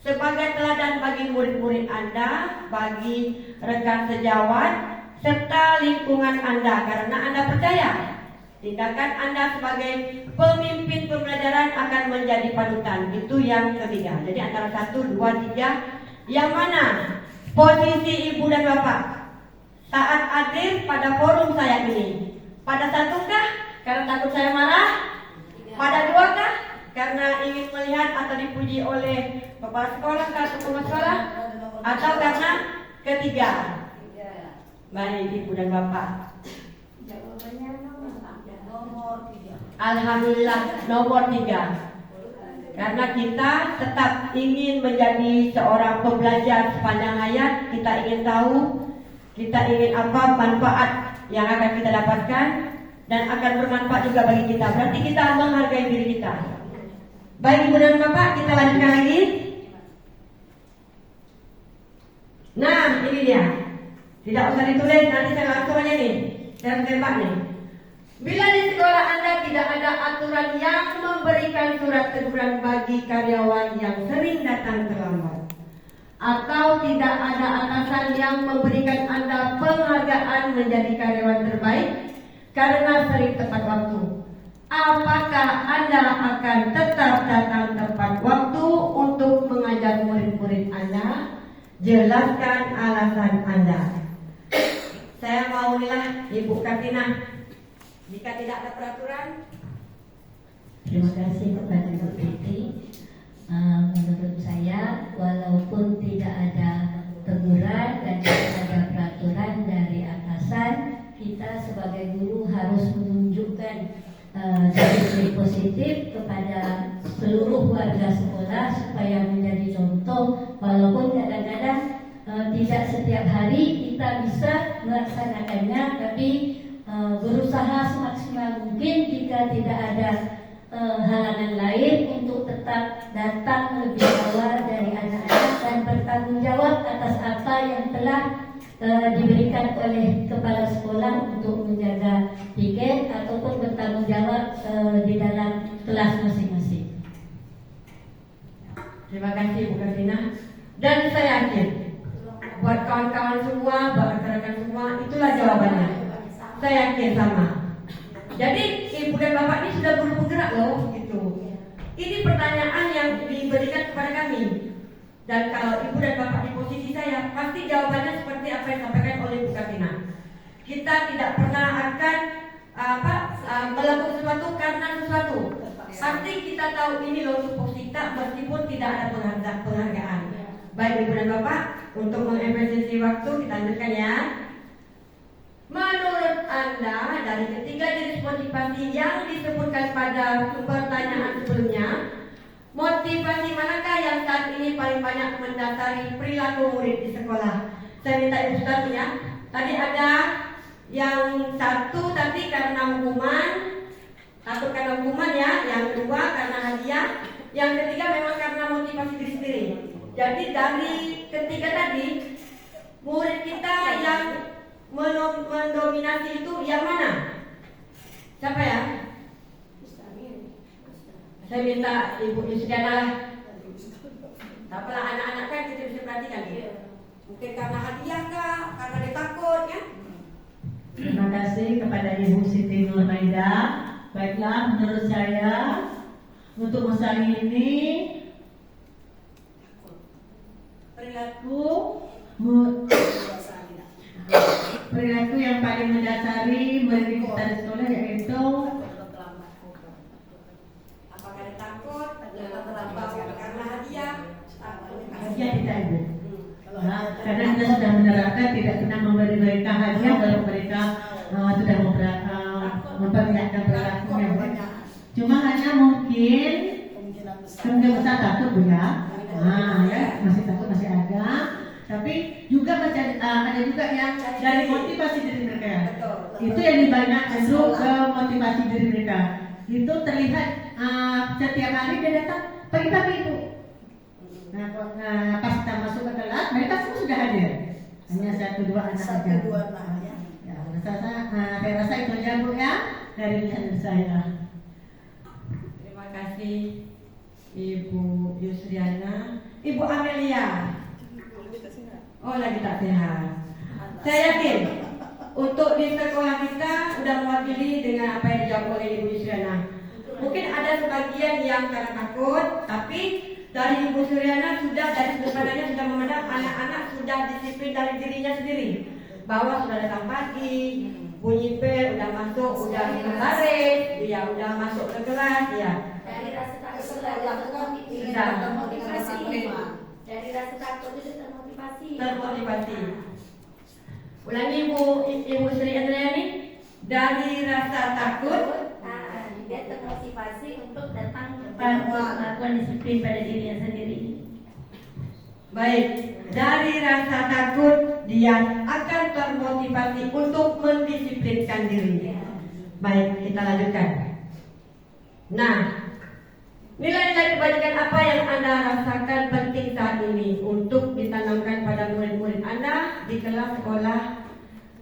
sebagai teladan bagi murid-murid Anda, bagi rekan sejawat serta lingkungan Anda, karena Anda percaya tindakan Anda sebagai pemimpin pembelajaran akan menjadi panutan. Itu yang ketiga. Jadi antara 1, 2, 3, yang mana posisi ibu dan bapak saat hadir pada forum saya ini? Pada 1 kah? Karena takut saya marah? Pada 2 kah? Karena ingin melihat atau dipuji oleh kepala sekolah atau pengawas sekolah? Atau karena ketiga? Baik ibu dan bapak.
Jawabannya nomor 3.
Alhamdulillah nomor 3. Karena kita tetap ingin menjadi seorang pembelajar sepanjang hayat, kita ingin tahu, kita ingin apa manfaat yang akan kita dapatkan dan akan bermanfaat juga bagi kita. Berarti kita menghargai diri kita. Baik ibu dan bapak, kita lanjutkan lagi. Nah, ini dia. Tidak usah ditulis, nanti saya langsung aja nih. Saya tembak nih. Bila di sekolah Anda tidak ada aturan yang memberikan surat teguran bagi karyawan yang sering datang terlambat, atau tidak ada atasan yang memberikan Anda penghargaan menjadi karyawan terbaik karena sering tepat waktu, apakah Anda akan tetap datang tepat waktu untuk mengajar murid-murid Anda? Jelaskan alasan Anda. Saya maulah Ibu Katina. Jika tidak ada peraturan,
Terima kasih kepada Bu Titi. Menurut saya, walaupun tidak ada teguran dan tidak ada peraturan dari atasan, kita sebagai guru harus menunjukkan nilai positif kepada seluruh warga sekolah supaya menjadi contoh. Walaupun kadang-kadang tidak setiap hari kita bisa melaksanakannya, tapi berusaha semaksimal mungkin jika tidak ada halangan lain untuk tetap datang lebih awal dari anak-anak dan bertanggung jawab atas apa yang telah diberikan oleh kepala sekolah untuk menjaga tiket ataupun bertanggung jawab di dalam kelas masing-masing.
terima kasih Bu Katina. Dan saya yakin buat kawan-kawan semua, buat rekan-rekan semua, itulah jawabannya. Saya yakin sama. Jadi ibu dan bapak ini sudah guru penggerak loh, gitu. Ini pertanyaan yang diberikan kepada kami. Dan kalau ibu dan bapak di posisi saya, pasti jawabannya seperti apa yang disampaikan oleh Bu Katina. Kita tidak pernah akan melakukan sesuatu karena sesuatu. Pasti kita tahu ini loh supports kita, meskipun tidak ada penghargaan. Baik ibu dan bapak, untuk mengefisiensi waktu kita lanjutkan ya. Menurut Anda, dari ketiga jenis motivasi yang disebutkan pada pertanyaan sebelumnya, motivasi manakah yang saat ini paling banyak mendasari perilaku murid di sekolah? Saya minta ibu satu ya. Tadi ada yang satu tadi karena hukuman, satu karena hukuman ya, yang kedua karena hadiah, yang ketiga memang karena motivasi diri sendiri. Jadi dari ketiga tadi, murid kita yang mendominasi itu yang mana? Siapa ya? Saya minta Ibu Yusiana lah. Apalah anak-anak kan kita bisa perhatikan ya. Mungkin karena hadiah kah? Karena dia takut ya?
Terima kasih kepada Ibu Siti Nurmaida. Baiklah, menurut saya untuk masa ini perilaku yang paling mendasari bagi kita di sekolah yaitu
apakah dia takut? Terlambat karena hadiah?
hadiah tidak ibu. Nah, karena kita sudah menerapkan tidak pernah memberi mereka hadiah kalau mereka sudah memperlihatkan perilakunya. Cuma hanya mungkin kemungkinan besar
takut Bu ya. Nah, ya masih takut masih ada. Tapi juga masih ada juga yang dari motivasi diri mereka. Itu yang dibanyak cenderung ke motivasi diri mereka. Itu terlihat setiap hari dia datang pagi-pagi itu. Nah, pas kita masuk ke kelas, mereka semua sudah hadir. Hanya 1-2 anak saja. Ya, saya rasa itu aja Bu ya dari saya. Terima kasih Ibu Yusriana, Ibu Amelia. Oh, lagi tak sehat. Saya yakin untuk di sekolah kita sudah mewakili dengan apa yang dijawab oleh Ibu Yusriana. Mungkin ada sebagian yang karena takut, tapi dari Ibu Suryana sudah dari sudut pandangnya sudah memandang anak-anak sudah disiplin dari dirinya sendiri, bahwa sudah datang pagi, bunyi bel, udah masuk, udah baris, ya udah masuk ke kelas, ya.
Dari rasa takut sudah termotivasi. Dari rasa takut itu termotivasi.
Ulangi Ibu Sri Andriani, dari rasa takut
dia termotivasi untuk datang
melakukan disiplin pada dirinya sendiri.
Baik, dari rasa takut dia akan termotivasi untuk mendisiplinkan diri. Baik, kita lanjutkan. Nah, nilai-nilai kebajikan apa yang Anda rasakan penting saat ini untuk ditanamkan pada murid-murid Anda di kelas sekolah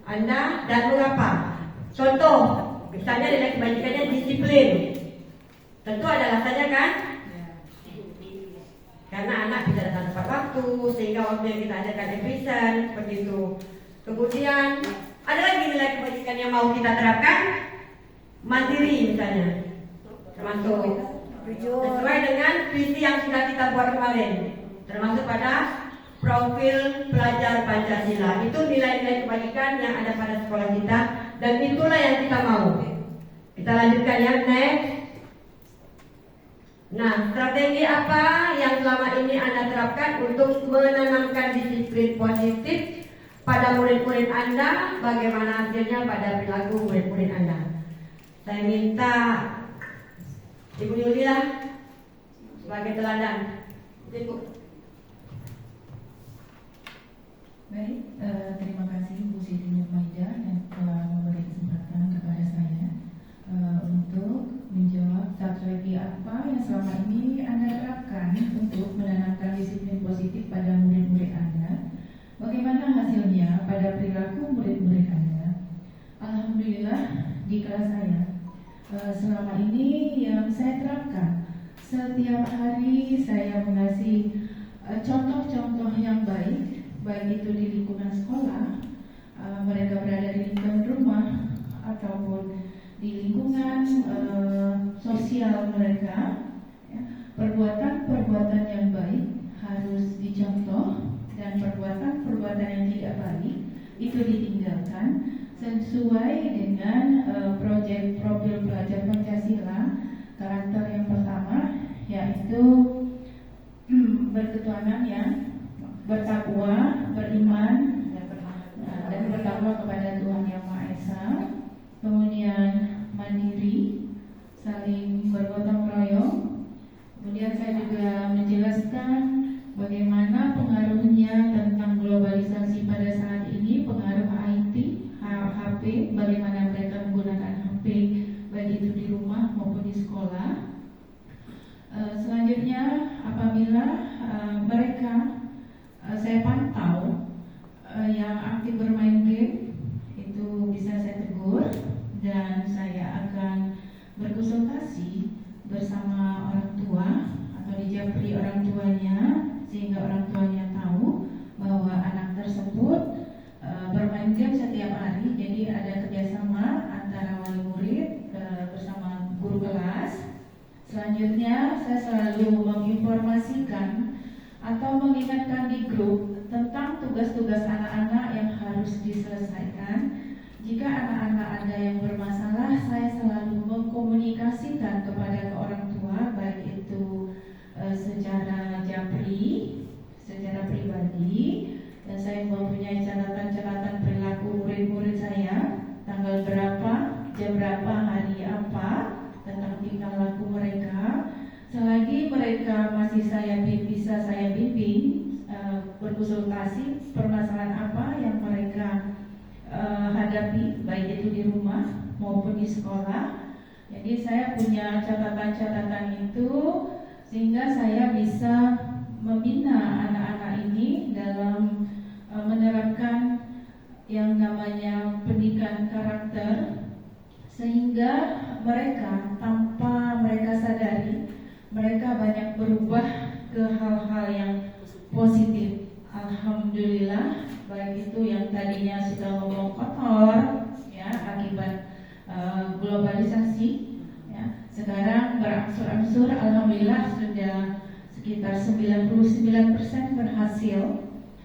Anda dan mengapa? Contoh, misalnya nilai kebajikannya disiplin. Tentu ada alasannya kan? Karena anak bisa datang tepat waktu, sehingga waktu yang kita adakan efisien, seperti itu. Kemudian ada lagi nilai kebajikan yang mau kita terapkan, mandiri misalnya, termasuk sesuai dengan visi yang sudah kita buat kemarin, termasuk pada profil pelajar Pancasila. Itu nilai-nilai kebajikan yang ada pada sekolah kita, dan itulah yang kita mau. Kita lanjutkan ya, next. Nah, strategi apa yang selama ini Anda terapkan untuk menanamkan disiplin positif pada murid-murid Anda? Bagaimana hasilnya pada perilaku murid-murid Anda? Saya minta Ibu Yulila sebagai teladan. Ibu.
Baik, terima kasih Bu Siti Nurmaidah yang telah memberi kesempatan kepada saya untuk menjawab strategi apa yang selama ini Anda terapkan untuk menanamkan disiplin positif pada murid-murid Anda. Bagaimana hasilnya pada perilaku murid-murid Anda? Alhamdulillah di kelas saya selama ini yang saya terapkan, setiap hari saya mengasih contoh-contoh yang baik, baik itu di lingkungan sekolah, mereka berada di lingkungan rumah ataupun di lingkungan sosial mereka, ya. Perbuatan-perbuatan yang baik harus dicontoh, dan perbuatan-perbuatan yang tidak baik itu ditinggalkan sesuai dengan proyek profil pelajar Pancasila. Karakter yang pertama yaitu berketuhanan yang bertakwa, beriman, dan bertakwa kepada Tuhan Yang Maha Esa. Kemudian mandiri, saling bergotong royong. Kemudian saya juga menjelaskan bagaimana pengaruhnya tentang globalisasi pada saat ini, pengaruh IT, HP, bagaimana mereka menggunakan HP baik itu di rumah maupun di sekolah. Selanjutnya apabila mereka saya pantau yang aktif bermain game, itu bisa saya tegur dan saya akan berkonsultasi bersama orang tua atau dijapri orang tuanya, sehingga orang tuanya tahu bahwa anak tersebut bermain game setiap hari. Jadi ada kerjasama antara wali murid bersama guru kelas. Selanjutnya saya selalu menginformasikan atau mengingatkan di grup tentang tugas-tugas anak-anak yang harus diselesaikan. Jika anak-anak ada yang bermasalah, saya selalu mengkomunikasikan kepada orang tua, baik itu secara japri, secara pribadi, dan saya mempunyai catatan-catatan perilaku murid-murid saya, tanggal berapa, jam berapa, hari apa, tentang tingkah laku mereka. selagi mereka masih bisa saya bimbing, berkonsultasi permasalahan apa yang mereka hadapi, baik itu di rumah maupun di sekolah. Jadi saya punya catatan-catatan itu sehingga saya bisa membina anak-anak ini dalam menerapkan yang namanya pendidikan karakter, sehingga mereka tanpa mereka sadari mereka banyak berubah ke hal-hal yang positif. Alhamdulillah, baik itu yang tadinya sudah ngomong kotor ya akibat globalisasi ya, sekarang berangsur-angsur alhamdulillah sudah sekitar 99% berhasil.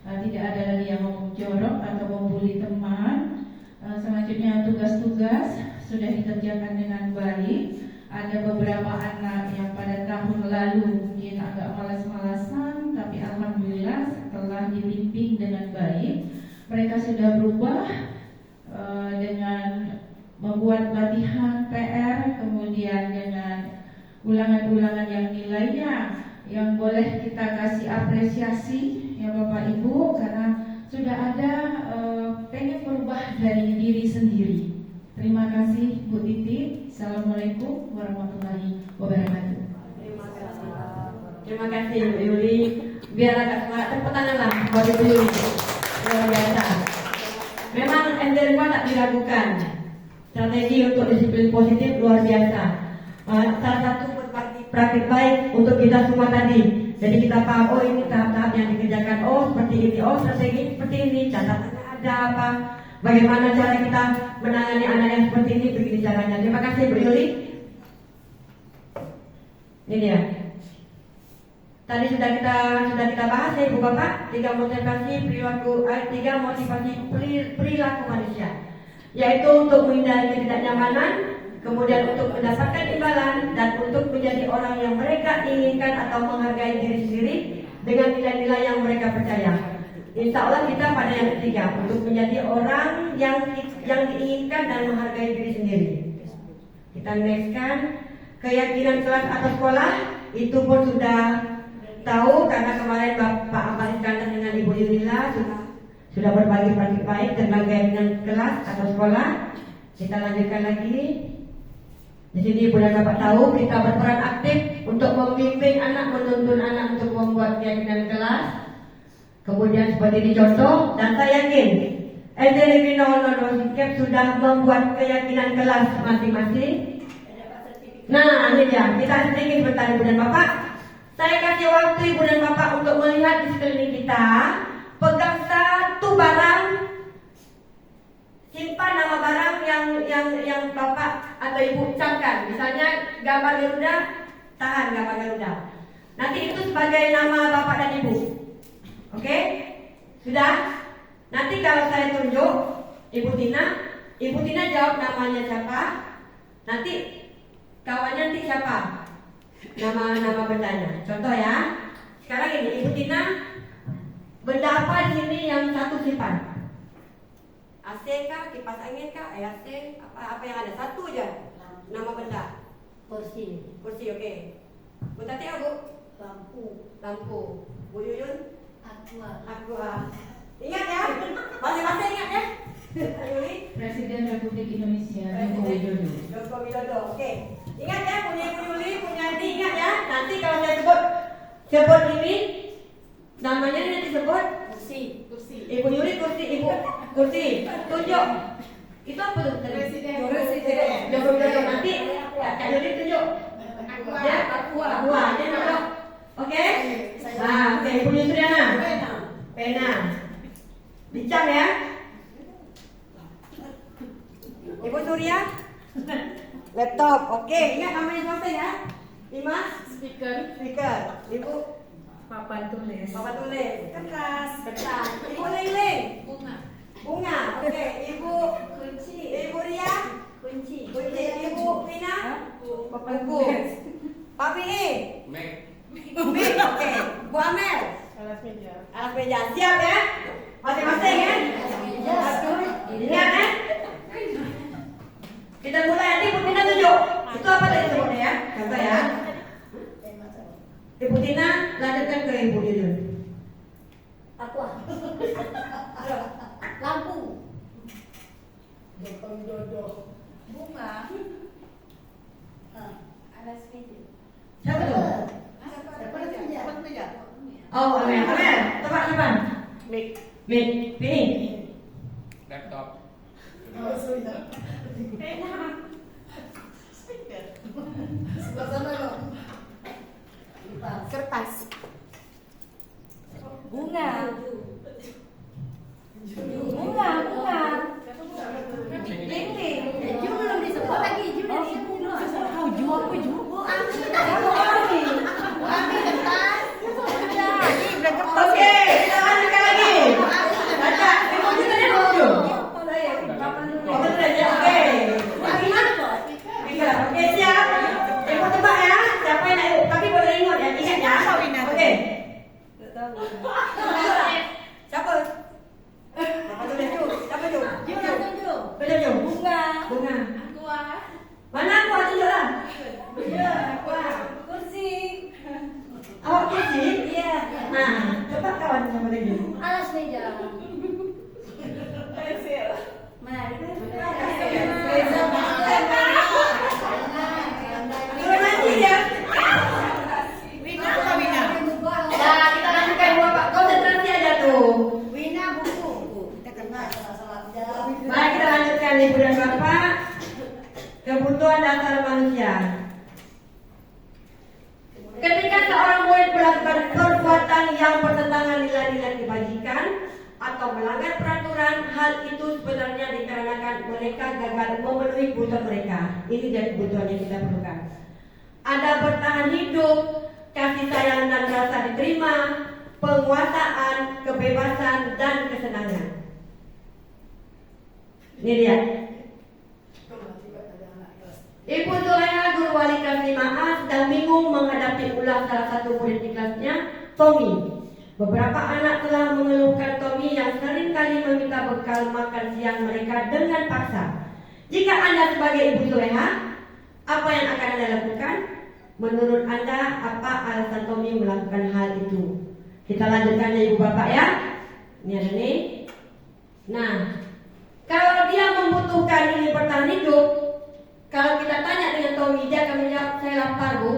Tidak ada lagi yang ngomong jorok atau membuli teman. Selanjutnya tugas-tugas sudah dikerjakan dengan baik. Ada beberapa anak yang pada tahun lalu mungkin agak malas-malasan, tapi alhamdulillah setelah dibimbing dengan baik, mereka sudah berubah dengan membuat latihan PR, kemudian dengan ulangan-ulangan yang nilainya yang boleh kita kasih apresiasi ya Bapak Ibu, karena sudah ada pengen berubah dari diri sendiri. Terima kasih Bu Titi. Assalamualaikum warahmatullahi wabarakatuh.
Terima kasih Bu Yuli. Biar agak semangat, tepuk tangan lah buat Bu Yuli. Luar biasa. Memang MD5 tak diragukan. Strategi untuk disiplin positif luar biasa. Salah satu praktik baik untuk kita semua tadi. Jadi kita paham, oh ini tahap-tahap yang dikerjakan, oh seperti ini, oh strategi seperti ini, catatannya ada apa, bagaimana cara kita menangani anak yang seperti ini, begini caranya. Terima kasih Bu Yuli. Ini dia. Tadi sudah kita bahas ya Ibu Bapak, 3 motivasi perilaku manusia, yaitu untuk menghindari ketidaknyamanan, kemudian untuk mendapatkan imbalan, dan untuk menjadi orang yang mereka inginkan atau menghargai diri sendiri dengan nilai-nilai yang mereka percaya. Insya Allah kita pada yang ketiga, untuk menjadi orang yang diinginkan dan menghargai diri sendiri. Kita nextkan keyakinan kelas atau sekolah, itu pun sudah tahu karena kemarin Bapak Amal Iskandar dengan Ibu Yunila sudah berbagi praktik baik tentang keyakinan kelas atau sekolah. Kita lanjutkan lagi. Di sini boleh Bapak tahu kita berperan aktif untuk membimbing anak, menuntun anak untuk membuat keyakinan kelas. Kemudian seperti ini contoh, dan saya yakin SD Negeri 002 Singkep sudah membuat keyakinan kelas masing-masing. Nah, ini dia. Kita sedikit bertanya Ibu dan Bapak. Saya kasih waktu Ibu dan Bapak untuk melihat di sekeliling kita. Pegang satu barang, simpan nama barang yang Bapak atau Ibu ucapkan. Misalnya gambar Garuda, tahan gambar Garuda. Nanti itu sebagai nama Bapak dan Ibu. Oke? Sudah? Nanti kalau saya tunjuk Ibu Tina jawab namanya siapa. Nanti kawannya nanti siapa? Nama bendanya. Contoh ya. Sekarang ini Ibu Tina, benda apa di sini yang satu simpan? AC kah, kipas angin kah, AC, apa yang ada? Satu aja nama benda.
Kursi.
Kursi, oke. Bu Tati apa Bu? Lampu. Bu Yuyun? Aqua. Ingat ya? Masing-masing ingat ya? Yuli?
Presiden Republik Indonesia
Joko Widodo. Oke. Ingat ya, punya Ibu Yuli, punya Adi, ingat ya. Nanti kalau saya sebut ini namanya nanti sebut kursi. Ibu Yuli kursi, Ibu kursi. Tunjuk. Itu apa tuh? Presiden. Joko Widodo. Nanti Kak Yuli tunjuk. Ya, Aqua. Dia tunjuk. Oke? Nah, oke, Ibu Yusriana. Pena. Bincang ya. Ibu Surya. Laptop. Oke, ingat namanya siapa ya? 5. Speaker. Ibu
Papan tulis.
Kertas. Ibu Lilin. Bunga. Oke, Ibu Ibu Ria. Kunci. Ibu Vina. Buku. Pak Bihi. Mik. Oke. Bu Amel. Alas meja. Siap ya? Masing-masing ya? Ingat ya? Kita mulai nanti Bu Vina tunjuk. Itu apa tadi sebutnya ya? Contoh ya. Ibu Tina, lanjutkan ke Ibu Idun.
Aqua. Lampu.
Joko Widodo.
Bunga. Alas meja.
Siapa tuh?
Dapat meja.
Oh, Amel. Amel, tebak siapa?
Mik.
Mik. Pink.
Laptop.
Oh, sudah. Sebelah sana loh.
Kertas. Bunga. Bunga. Lilin.
Ju belum disebut lagi, Ju belum disebut.
Kau jual apa jual?
Bu Ami sudah disebut. Bu Ami kertas.
Udah kertas.
Oke, kita lanjutkan lagi. Baca, Ibu Ju tadi mau Ju. Oh, betul aja. Oke. Tiga. Oke, siap. Ibu tebak ya. Siapa yang nak? Tapi boleh ingat ya. Ingat ya. Oke. Siapa? Siapa tuh Ju? Siapa Ju?
Ju langsung Ju.
Betul Ju.
Bunga.
Bunga.
Aqua.
Mana aku tunjuklah.
Ya, Aqua.
Kursi.
Awak kursi?
Iya.
Nah, coba kawan sama lagi.
Alas meja.
Pensil.
Mari.
Turun lagi ya.
Wina apa Wina?
Nah, kita lanjutkan Bapak. Konsentrasi aja tuh.
Wina buku. Kita kenal salah-salah.
Mari kita lanjutkan Ibu dan Bapak. Kebutuhan dasar manusia. Ketika seorang murid melakukan perbuatan yang bertentangan nilai-nilai kebajikan atau melanggar peraturan, hal itu sebenarnya dikarenakan mereka gagal memenuhi kebutuhan mereka. Ini jadi kebutuhan yang kita perlukan. Ada bertahan hidup, kasih sayang dan rasa diterima, penguasaan, kebebasan, dan kesenangan. Ini dia. Ibu Zuleha, guru wali kelas 5A, sedang bingung menghadapi ulah salah satu murid di kelasnya, Tommy. Beberapa anak telah mengeluhkan Tommy yang sering kali meminta bekal makan siang mereka dengan paksa. Jika Anda sebagai Ibu Zuleha, apa yang akan Anda lakukan? Menurut Anda, apa alasan Tommy melakukan hal itu? Kita lanjutkan ya Ibu Bapak ya. Ini ada nih. Nah, kalau dia membutuhkan ini bertahan hidup, kalau kita tanya dengan Tommy, dia akan menjawab, saya lapar Bu.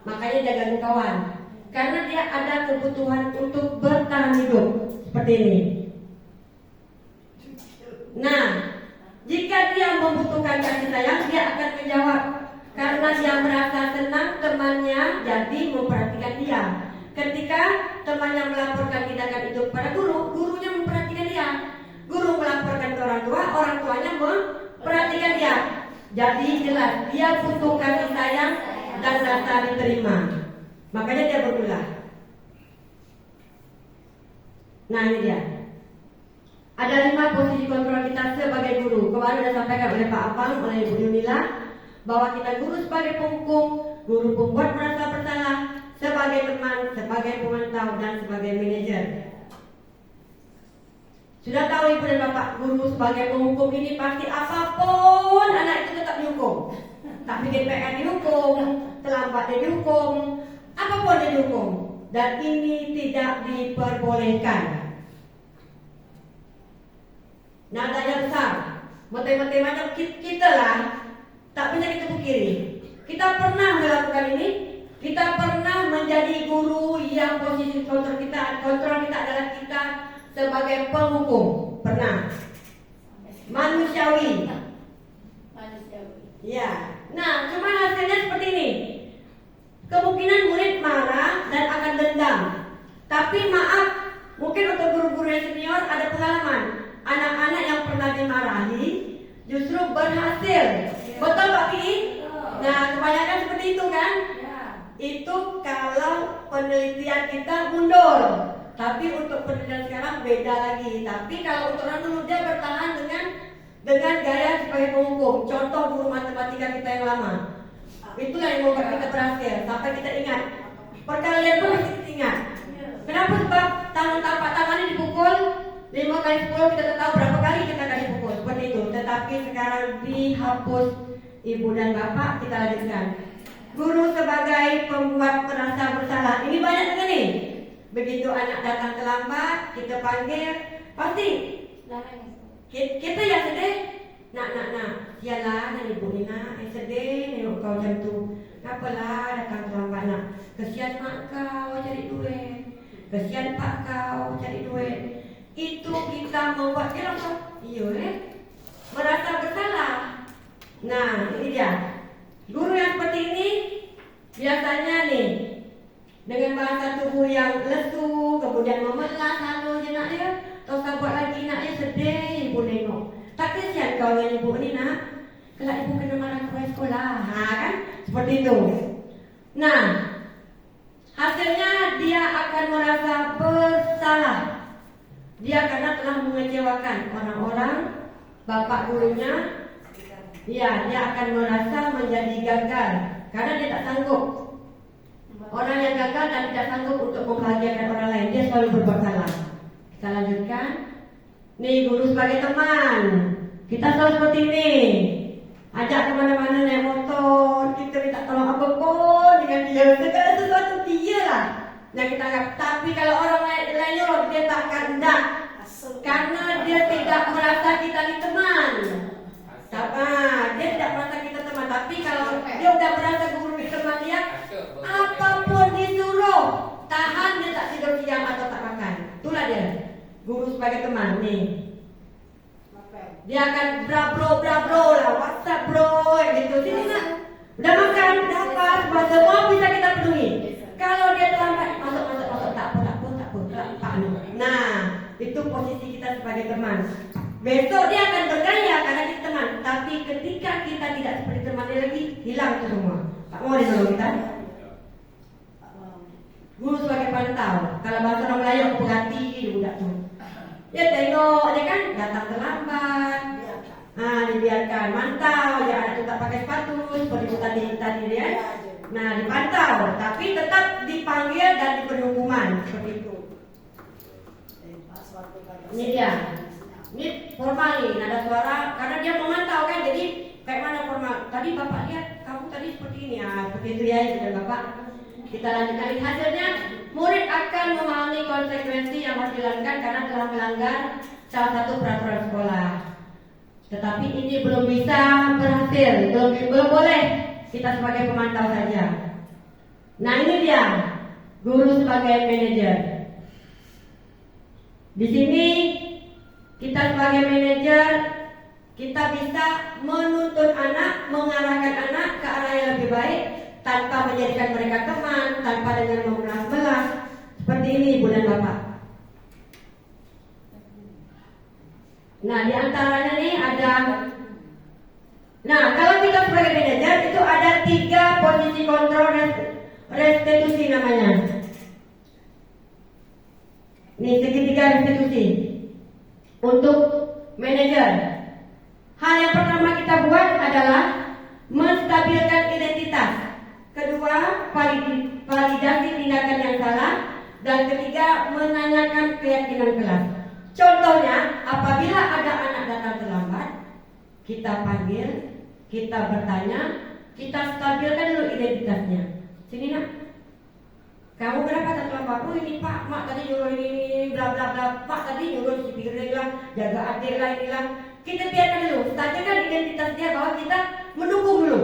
Makanya dia ganggu kawan. Karena dia ada kebutuhan untuk bertahan hidup. Seperti ini. Nah, jika dia membutuhkan kasih sayang, dia akan menjawab, karena dia merasa senang temannya jadi memperhatikan dia. Ketika temannya melaporkan tindakan itu kepada guru, gurunya memperhatikan dia. Guru melaporkan ke orang tuanya memperhatikan dia. Jadi jelas dia butuh kasih sayang dan rasa diterima. Makanya dia berulah. Nah ini dia. Ada 5 posisi kontrol kita sebagai guru. Kemarin sudah sampaikan oleh Pak Apang, oleh Ibu Yunila, bahwa kita guru sebagai penghukum, guru pembuat merasa bersalah, sebagai teman, sebagai pemantau, dan sebagai manajer. Sudah tahu Ibu dan Bapak, guru sebagai penghukum ini pasti apapun anak itu tetap dihukum. Tak bikin PR dihukum, terlambat dia dihukum, apapun dia dihukum. Dan ini tidak diperbolehkan. Nadanya besar, mati-mati macam kita lah, tak bisa kita pungkiri. Kita pernah melakukan ini, kita pernah menjadi guru yang posisi kontrol kita adalah kita sebagai penghukum, pernah. Manusiawi. Ya. Nah, cuma hasilnya seperti ini. Kemungkinan murid marah dan akan dendam. Tapi maaf, mungkin untuk guru-guru yang senior ada pengalaman. Anak-anak yang pernah dimarahi justru berhasil. Betul Pak Pi? Nah, kebanyakan seperti itu kan? Itu kalau penelitian kita mundur. Tapi untuk penelitian sekarang beda lagi. Tapi kalau untuk orang dulu dia bertahan dengan gaya sebagai penghukum. Contoh guru matematika kita yang lama. Itulah yang membuat kita berhasil. Sampai kita ingat. Perkalian pun kita ingat. Kenapa? Sebab tapak tangannya dipukul 5 kali 10, kita tahu berapa kali kita akan dipukul. Seperti itu. Tetapi sekarang dihapus Ibu dan Bapak. Kita lanjutkan. guru sebagai pembuat merasa bersalah. Ini banyak juga nih. Begitu anak datang terlambat, kita panggil, pasti kita yang sedih. Nak, sialah nak ibu ni nak, yang sedih nengok kau macam tu. Apalah datang terlambat nak. Kesian mak kau cari duit, kesian pak kau cari duit. Itu kita membuat dia apa? Iya merasa bersalah. Nah ini dia. Guru yang seperti ini biasanya nih dengan bahasa tubuh yang lesu, kemudian memelas lalu jenak dia. Terus buat lagi naknya sedih, ibu nengok. Tak kesian kau dengan ibu ni nak. Kalau ibu kena marah ke sekolah, kan? Seperti itu. Nah, hasilnya dia akan merasa bersalah. Dia karena telah mengecewakan orang-orang, bapak gurunya. Ya, dia akan merasa menjadi gagal karena dia tak sanggup. Orang yang gagal dan tidak sanggup untuk membahagiakan orang lain, dia selalu berbuat salah. Kita lanjutkan. Nih guru sebagai teman, kita selalu seperti ini. Ajak kemana-mana naik motor, kita minta tolong apa pun dengan dia. Segala sesuatu dia lah yang kita anggap. Tapi kalau orang lain nyuruh, dia tak akan hendak. Karena dia tidak merasa kita ni teman. Dia tidak merasa kita teman. Tapi kalau dia sudah merasa guru ni teman dia, apapun disuruh, tahan dia tak tidur siang atau tak makan. Itulah dia guru sebagai teman nih. Dia akan bro lah, WhatsApp bro gitu. Sini nak, udah makan, udah apa, semua bisa kita penuhi. Kalau dia terlambat, masuk, tak apa. Nah, itu posisi kita sebagai teman. Besok dia akan bergaya karena kita teman. Tapi ketika kita tidak seperti teman dia lagi, hilang itu semua. Tak mau dia nolong kita. Guru sebagai pantau. Kalau bahasa orang Melayu aku perhati dia budak tu. Dia tengok dia kan datang terlambat. Dibiarkan mantau dia anak tu tak pakai sepatu seperti tadi dia. Nah dipantau tapi tetap dipanggil dan diberi hukuman seperti itu. Ini dia. Ini formal nih nada suara karena dia memantau kan jadi kayak mana formal. Tadi bapak lihat kamu tadi seperti ini seperti itu ya ibu dan bapak. Kita lanjutkan hasilnya. Murid akan memahami konsekuensi yang harus dilakukan karena telah melanggar salah satu peraturan sekolah. Tetapi ini belum bisa berhasil, belum boleh kita sebagai pemantau saja. Nah ini dia, guru sebagai manajer. Di sini kita sebagai manajer kita bisa menuntun anak, mengarahkan anak ke arah yang lebih baik. Tanpa menjadikan mereka teman, tanpa dengan memelas-melas. Seperti ini ibu dan bapak. Nah di antaranya nih ada. Nah kalau kita sebagai manajer itu ada 3 posisi kontrol restitusi namanya. Ini segitiga restitusi untuk manajer. Hal yang pertama kita buat adalah menstabilkan identitas. Kedua, validasi tindakan yang salah. Dan ketiga, menanyakan keyakinan kelas. Contohnya, apabila ada anak datang terlambat, kita panggil, kita bertanya, kita stabilkan dulu identitasnya. Sini nak, kamu kenapa datang terlambat? Oh ini pak, mak tadi nyuruh ini, bla bla bla. Pak tadi nyuruh si pikirin lah, jaga adik lah, inilah. Kita biarkan dulu, stabilkan identitas dia bahwa kita mendukung dulu.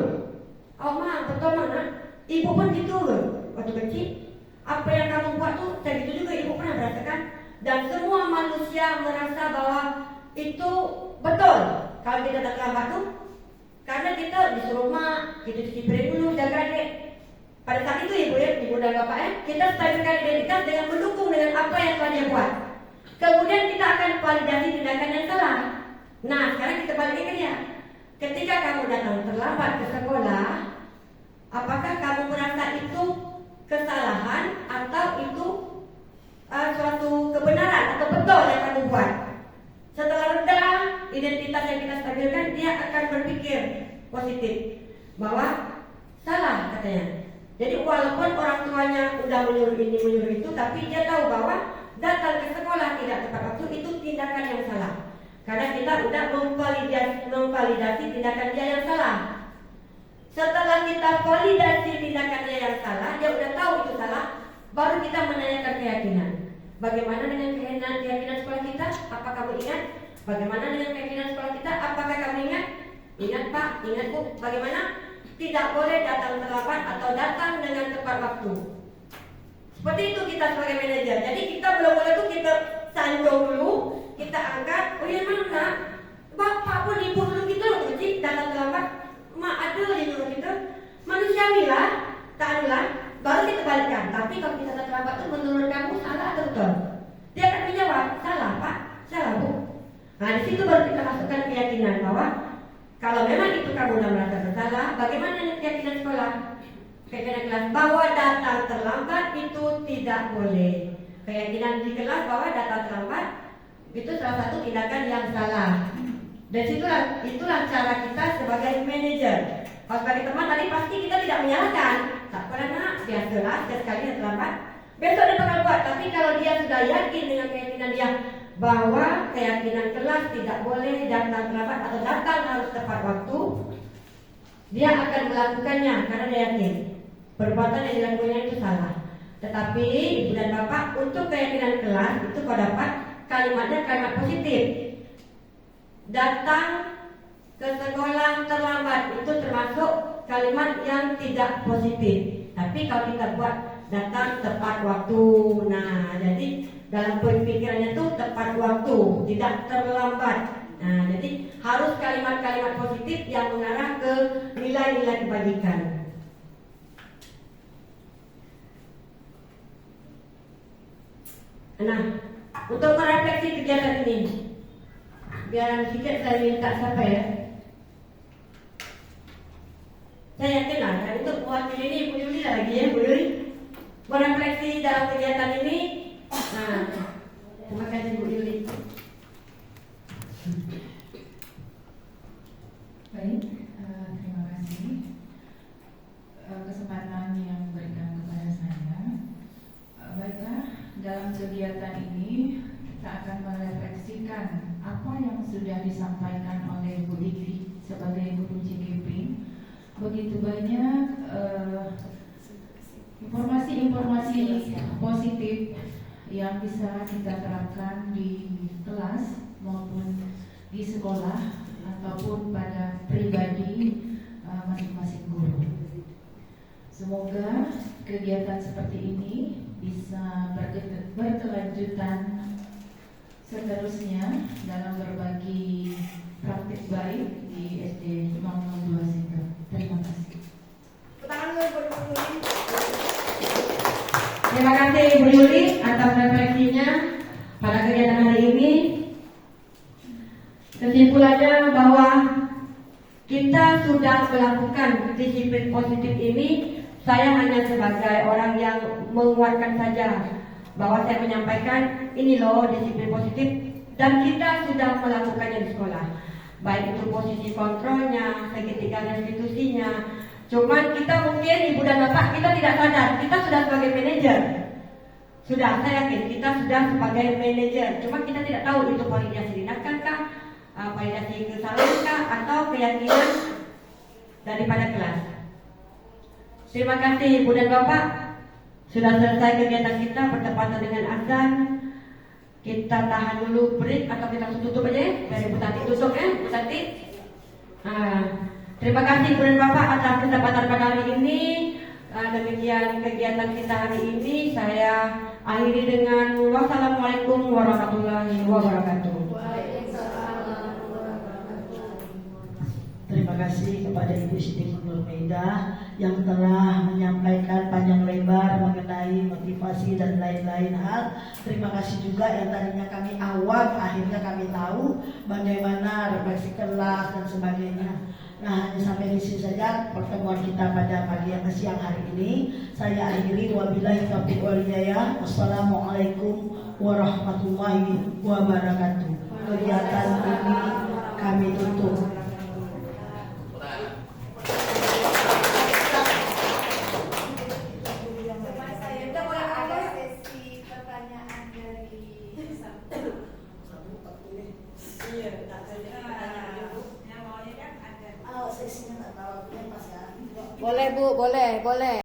Oh mak, betul mak nak. Ibu pun gitu waktu kecil. Apa yang kamu buat tuh, saya gitu juga ibu pernah merasakan. Dan semua manusia merasa bahwa itu betul. Kalau kita tak terlambat tuh, karena kita disuruh mak, kita cuci piring dulu, jaga adik. Pada saat itu ibu dan bapak kita stabilkan identitas dengan mendukung dengan apa yang telah dia buat. Kemudian kita akan validasi tindakan yang salah. Nah sekarang kita balikkan ke dia. Ketika kamu datang terlambat ke sekolah, apakah kamu merasa itu kesalahan atau itu suatu kebenaran atau betul yang kamu buat? Setelah reda identitas yang kita stabilkan, dia akan berpikir positif bahwa salah katanya. Jadi walaupun orang tuanya udah menyuruh ini menyuruh itu, tapi dia tahu bahwa datang ke sekolah tidak tepat waktu itu tindakan yang salah. Karena kita sudah memvalidasi tindakan dia yang salah. Setelah kita validasi tindakannya yang salah, dia udah tahu itu salah, baru kita menanyakan keyakinan. Bagaimana dengan keyakinan sekolah kita? Apa kamu ingat? Bagaimana dengan keyakinan sekolah kita? Apakah kamu ingat? Ingat Pak, ingat Bu. Bagaimana? Tidak boleh datang terlambat atau datang dengan tepat waktu. Seperti itu kita sebagai manajer. Jadi kita belum boleh tuh kita sanjung dulu, kita angkat. Oh ya mana? Bapak pun ibu dulu gitu loh, Cik, datang terlambat. Mak ada di dulu kita. Manusiawi lah, tak adulah. Baru kita balikkan. Tapi kalau kita datang terlambat tuh menurut kamu salah atau betul? Dia akan menjawab, salah Pak, salah Bu. Nah di situ baru kita masukkan keyakinan bahwa kalau memang itu kamu sudah merasa bersalah, bagaimana dengan keyakinan sekolah? Keyakinan kelas bahwa datang terlambat itu tidak boleh. Keyakinan di kelas bahwa datang terlambat itu salah satu tindakan yang salah. Dan itulah cara kita sebagai manajer. Kalau sebagai teman tadi pasti kita tidak menyalahkan. Tak pernah nak, biasalah sekali yang terlambat. Besok dia bakal buat. Tapi kalau dia sudah yakin dengan keyakinan dia bahwa keyakinan kelas tidak boleh datang terlambat atau datang harus tepat waktu, dia akan melakukannya karena dia yakin perbuatan yang dilakukannya itu salah. Tetapi ibu dan bapak, untuk keyakinan kelas itu kau dapat kalimatnya kalimat positif. Datang ke sekolah terlambat itu termasuk kalimat yang tidak positif. Tapi kalau kita buat datang tepat waktu, nah jadi dalam pemikirannya itu tepat waktu, tidak terlambat. Nah jadi harus kalimat-kalimat positif yang mengarah ke nilai-nilai kebajikan. Nah, untuk merefleksi kegiatan ini, biar sedikit saya minta siapa ya? Saya yakin lah, dan untuk buat ini Bu Yuli lagi ya, Bu Yuli merefleksi dalam kegiatan ini. Nah, terima kasih Bu Yuli.
Baik, terima kasih kesempatan yang diberikan kepada saya. Baiklah, dalam kegiatan ini kita akan merefleksikan apa yang sudah disampaikan oleh Bu Diki sebagai guru CGP. Begitu banyak informasi-informasi positif yang bisa kita terapkan di kelas maupun di sekolah ataupun pada pribadi masing-masing guru. Semoga kegiatan seperti ini bisa berkelanjutan seterusnya dalam berbagi praktik baik di SD 002 Singkep. Terima kasih.
Terima kasih Bu Yuli atas refleksinya pada kegiatan hari ini. Kesimpulannya bahwa kita sudah melakukan disiplin positif ini. Saya hanya sebagai orang yang menguatkan saja bahwa saya menyampaikan ini loh disiplin positif, dan kita sudah melakukannya di sekolah. Baik itu posisi kontrolnya, segitiga restitusinya. Cuman kita mungkin ibu dan bapak kita tidak sadar, kita sudah sebagai manajer. Sudah, saya yakin kita sudah sebagai manajer. Cuma kita tidak tahu itu validasi tindakan validasi kesalahan atau keyakinan daripada kelas. Terima kasih Ibu dan Bapak. Sudah selesai kegiatan kita bertepatan dengan azan. Kita tahan dulu break atau kita langsung tutup aja ya. Dari Bu Tati tutup ya, Bu Tati. Terima kasih Ibu dan Bapak atas kesempatan pada hari ini. Demikian kegiatan kita hari ini. Saya akhiri dengan wassalamualaikum warahmatullahi wabarakatuh.
Terima kasih kepada Ibu Siti Nurmaidah yang telah menyampaikan panjang lebar mengenai motivasi dan lain-lain hal. Terima kasih juga yang tadinya kami awam, akhirnya kami tahu bagaimana refleksi kelas dan sebagainya. Nah, hanya sampai di sini saja pertemuan kita pada siang hari ini. Saya akhiri, wabillahi taufiq wal hidayah. Wassalamualaikum warahmatullahi wabarakatuh. Kegiatan ini kami tutup. Sesinya tak tahu, pas ya.
boleh.